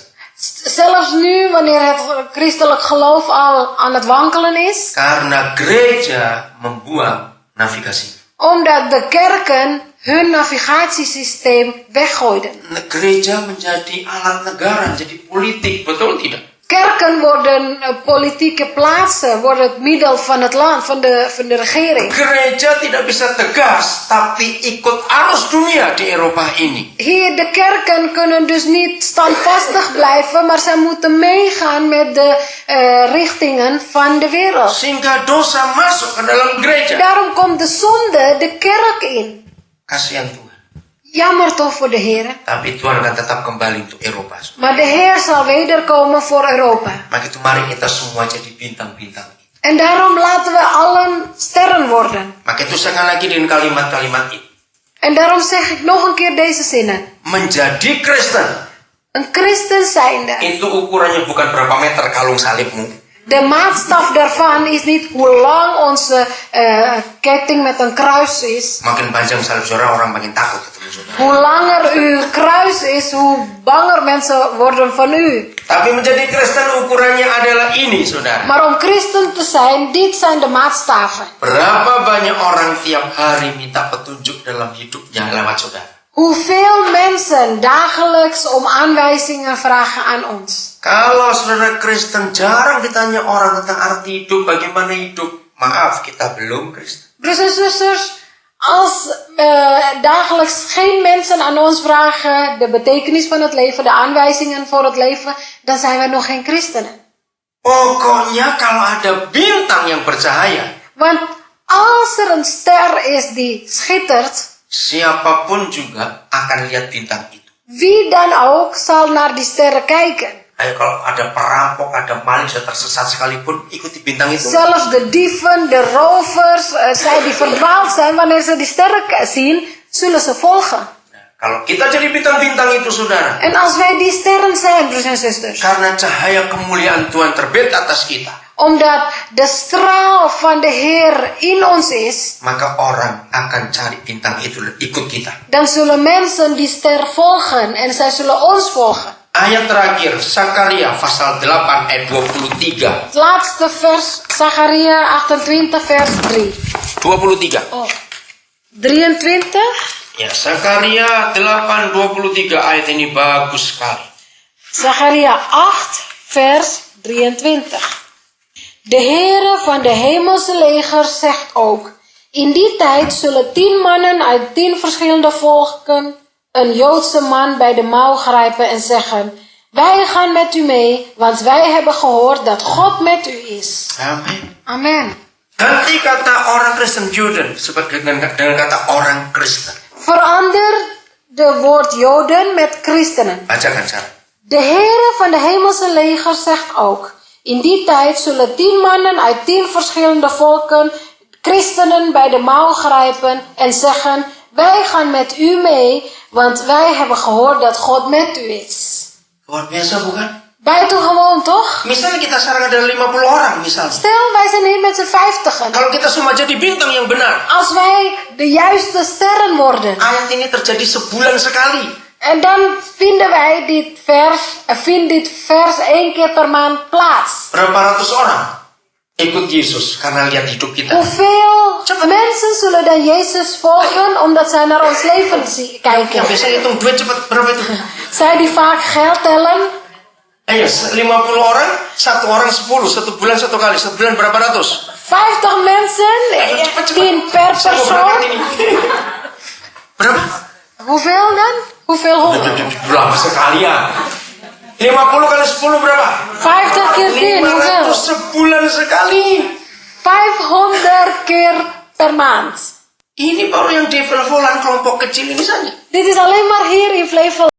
Zelfs nu, wanneer het christelijk geloof al aan het wankelen is. Karena gereja membuang navigasi. Omdat de kerken hun navigatiesysteem weggooiden. Gereja menjadi alat negara, jadi politik, betul tidak? Kerken worden politieke plaatsen, worden het middel van het land, van de regering. Gereja tidak bisa tegas, tapi ikut arus dunia di Eropa ini. Hier, de kerken kunnen dus niet standvastig blijven, maar zij moeten meegaan met de richtingen van de wereld. Sehingga dosa masuk ke dalam gereja. Daarom komt de zonde de kerk in. Kasihan Tuhan. Jammer toch voor de Heer. Tapi Tuhan akan tetap kembali untuk Eropa. Maar de Heer zal wederkomen voor Europa. Maka itu mari kita semua jadi bintang-bintang. En daarom laten we allen sterren worden. Maka itu sekali lagi dengan kalimat-kalimat ini. En daarom zeg ik nog een keer deze zinnen. Menjadi Kristen. Een christen zijnde. Itu ukurannya bukan berapa meter kalung salibmu. De maatstaf daarvan is niet hoe lang onze ketting met een kruis is. Makin panjang salib saudara, orang makin takut ketemu saudara. Hoe langer uw kruis is, hoe banger mensen worden van u. Tapi menjadi Kristen ukurannya adalah ini saudara. Maar om christen te zijn, dit zijn de maatstaven. Berapa banyak orang tiap hari minta petunjuk dalam hidupnya lewat saudara. Hoeveel mensen dagelijks om aanwijzingen vragen aan ons. Kalau saudara Kristen jarang ditanya orang tentang arti hidup, bagaimana hidup. Maaf, kita belum Kristen. Broers en zusters, als dagelijks geen mensen aan ons vragen de betekenis van het leven, de aanwijzingen voor het leven, dan zijn we nog geen christenen. Pokoknya kalau ada bintang yang bercahaya, Want als er een ster is die schittert, siapapun juga akan lihat bintang itu. wie dan ook zal naar die sterren kijken. Ayo kalau ada perampok, ada maling, sudah tersesat sekalipun, ikuti bintang itu. Zelfs de dieven, de rovers, zij die verdwaald zijn, wanneer ze die sterren zien, zullen ze volgen. Kalau kita jadi bintang-bintang itu saudara, En als wij die sterren zijn, broers en zusters, karena cahaya kemuliaan Tuhan terbit atas kita, omdat de straal van de Heer in ons is, maka orang akan cari bintang itu, ikut kita. dan zullen mensen die ster volgen en zij zullen ons volgen. Ayat terakhir, Zakaria pasal 8 ayat 23. Het laatste vers, Zacharia 28 vers 3. 23. Oh. 23? Ya, Zakaria 8:23 ayat ini bagus sekali. Zacharia 8 vers 23. De Heere van de hemelse legers zegt ook, in die tijd zullen 10 mannen uit 10 verschillende volken een Joodse man bij de mouw grijpen en zeggen, wij gaan met u mee, want wij hebben gehoord dat God met u is. Amin. Amen. Ganti kata orang Kristen Joden dengan kata orang Kristen. Verander de woord Joden met christenen. Bacakan Sarah. De Heere van de hemelse leger zegt ook, in die tijd zullen 10 mannen uit 10 verschillende volken christenen bij de mouw grijpen en zeggen, wij gaan met u mee, want wij hebben gehoord dat God met u is. Luar biasa bukan? Buitengewoon toch? Misalnya kita sekarang ada 50 orang misalnya. Stel, wij zijn hier met z'n 50. Kalau kita semua jadi bintang yang benar. Als wij de juiste sterren worden. Ayat ini terjadi sebulan sekali. En dan vinden wij dit vers 1 keer per maand plaats. Berapa ratus orang ikut Yesus karena lihat hidup kita. Hoeveel mensen zullen dan Jezus volgen omdat zij naar ons leven kijken? Yang biasa hitung duit cepat berapa itu? Zij die vaak geld tellen. Ayo 50 orang, 1 orang 10, 1 bulan 1 kali, 1 bulan berapa ratus? 50 mensen, 10 per persoon. Berapa? Hoeveel dan? Hoeveel 100? Berapa sekali ya? 50 kali 10 berapa? 50 keer 10, hoeveel? 500 sebulan sekali. 500 keer per maand. Ini baru yang di Flevoland kelompok kecil ini saja. Dit is alleen maar hier in Flevoland.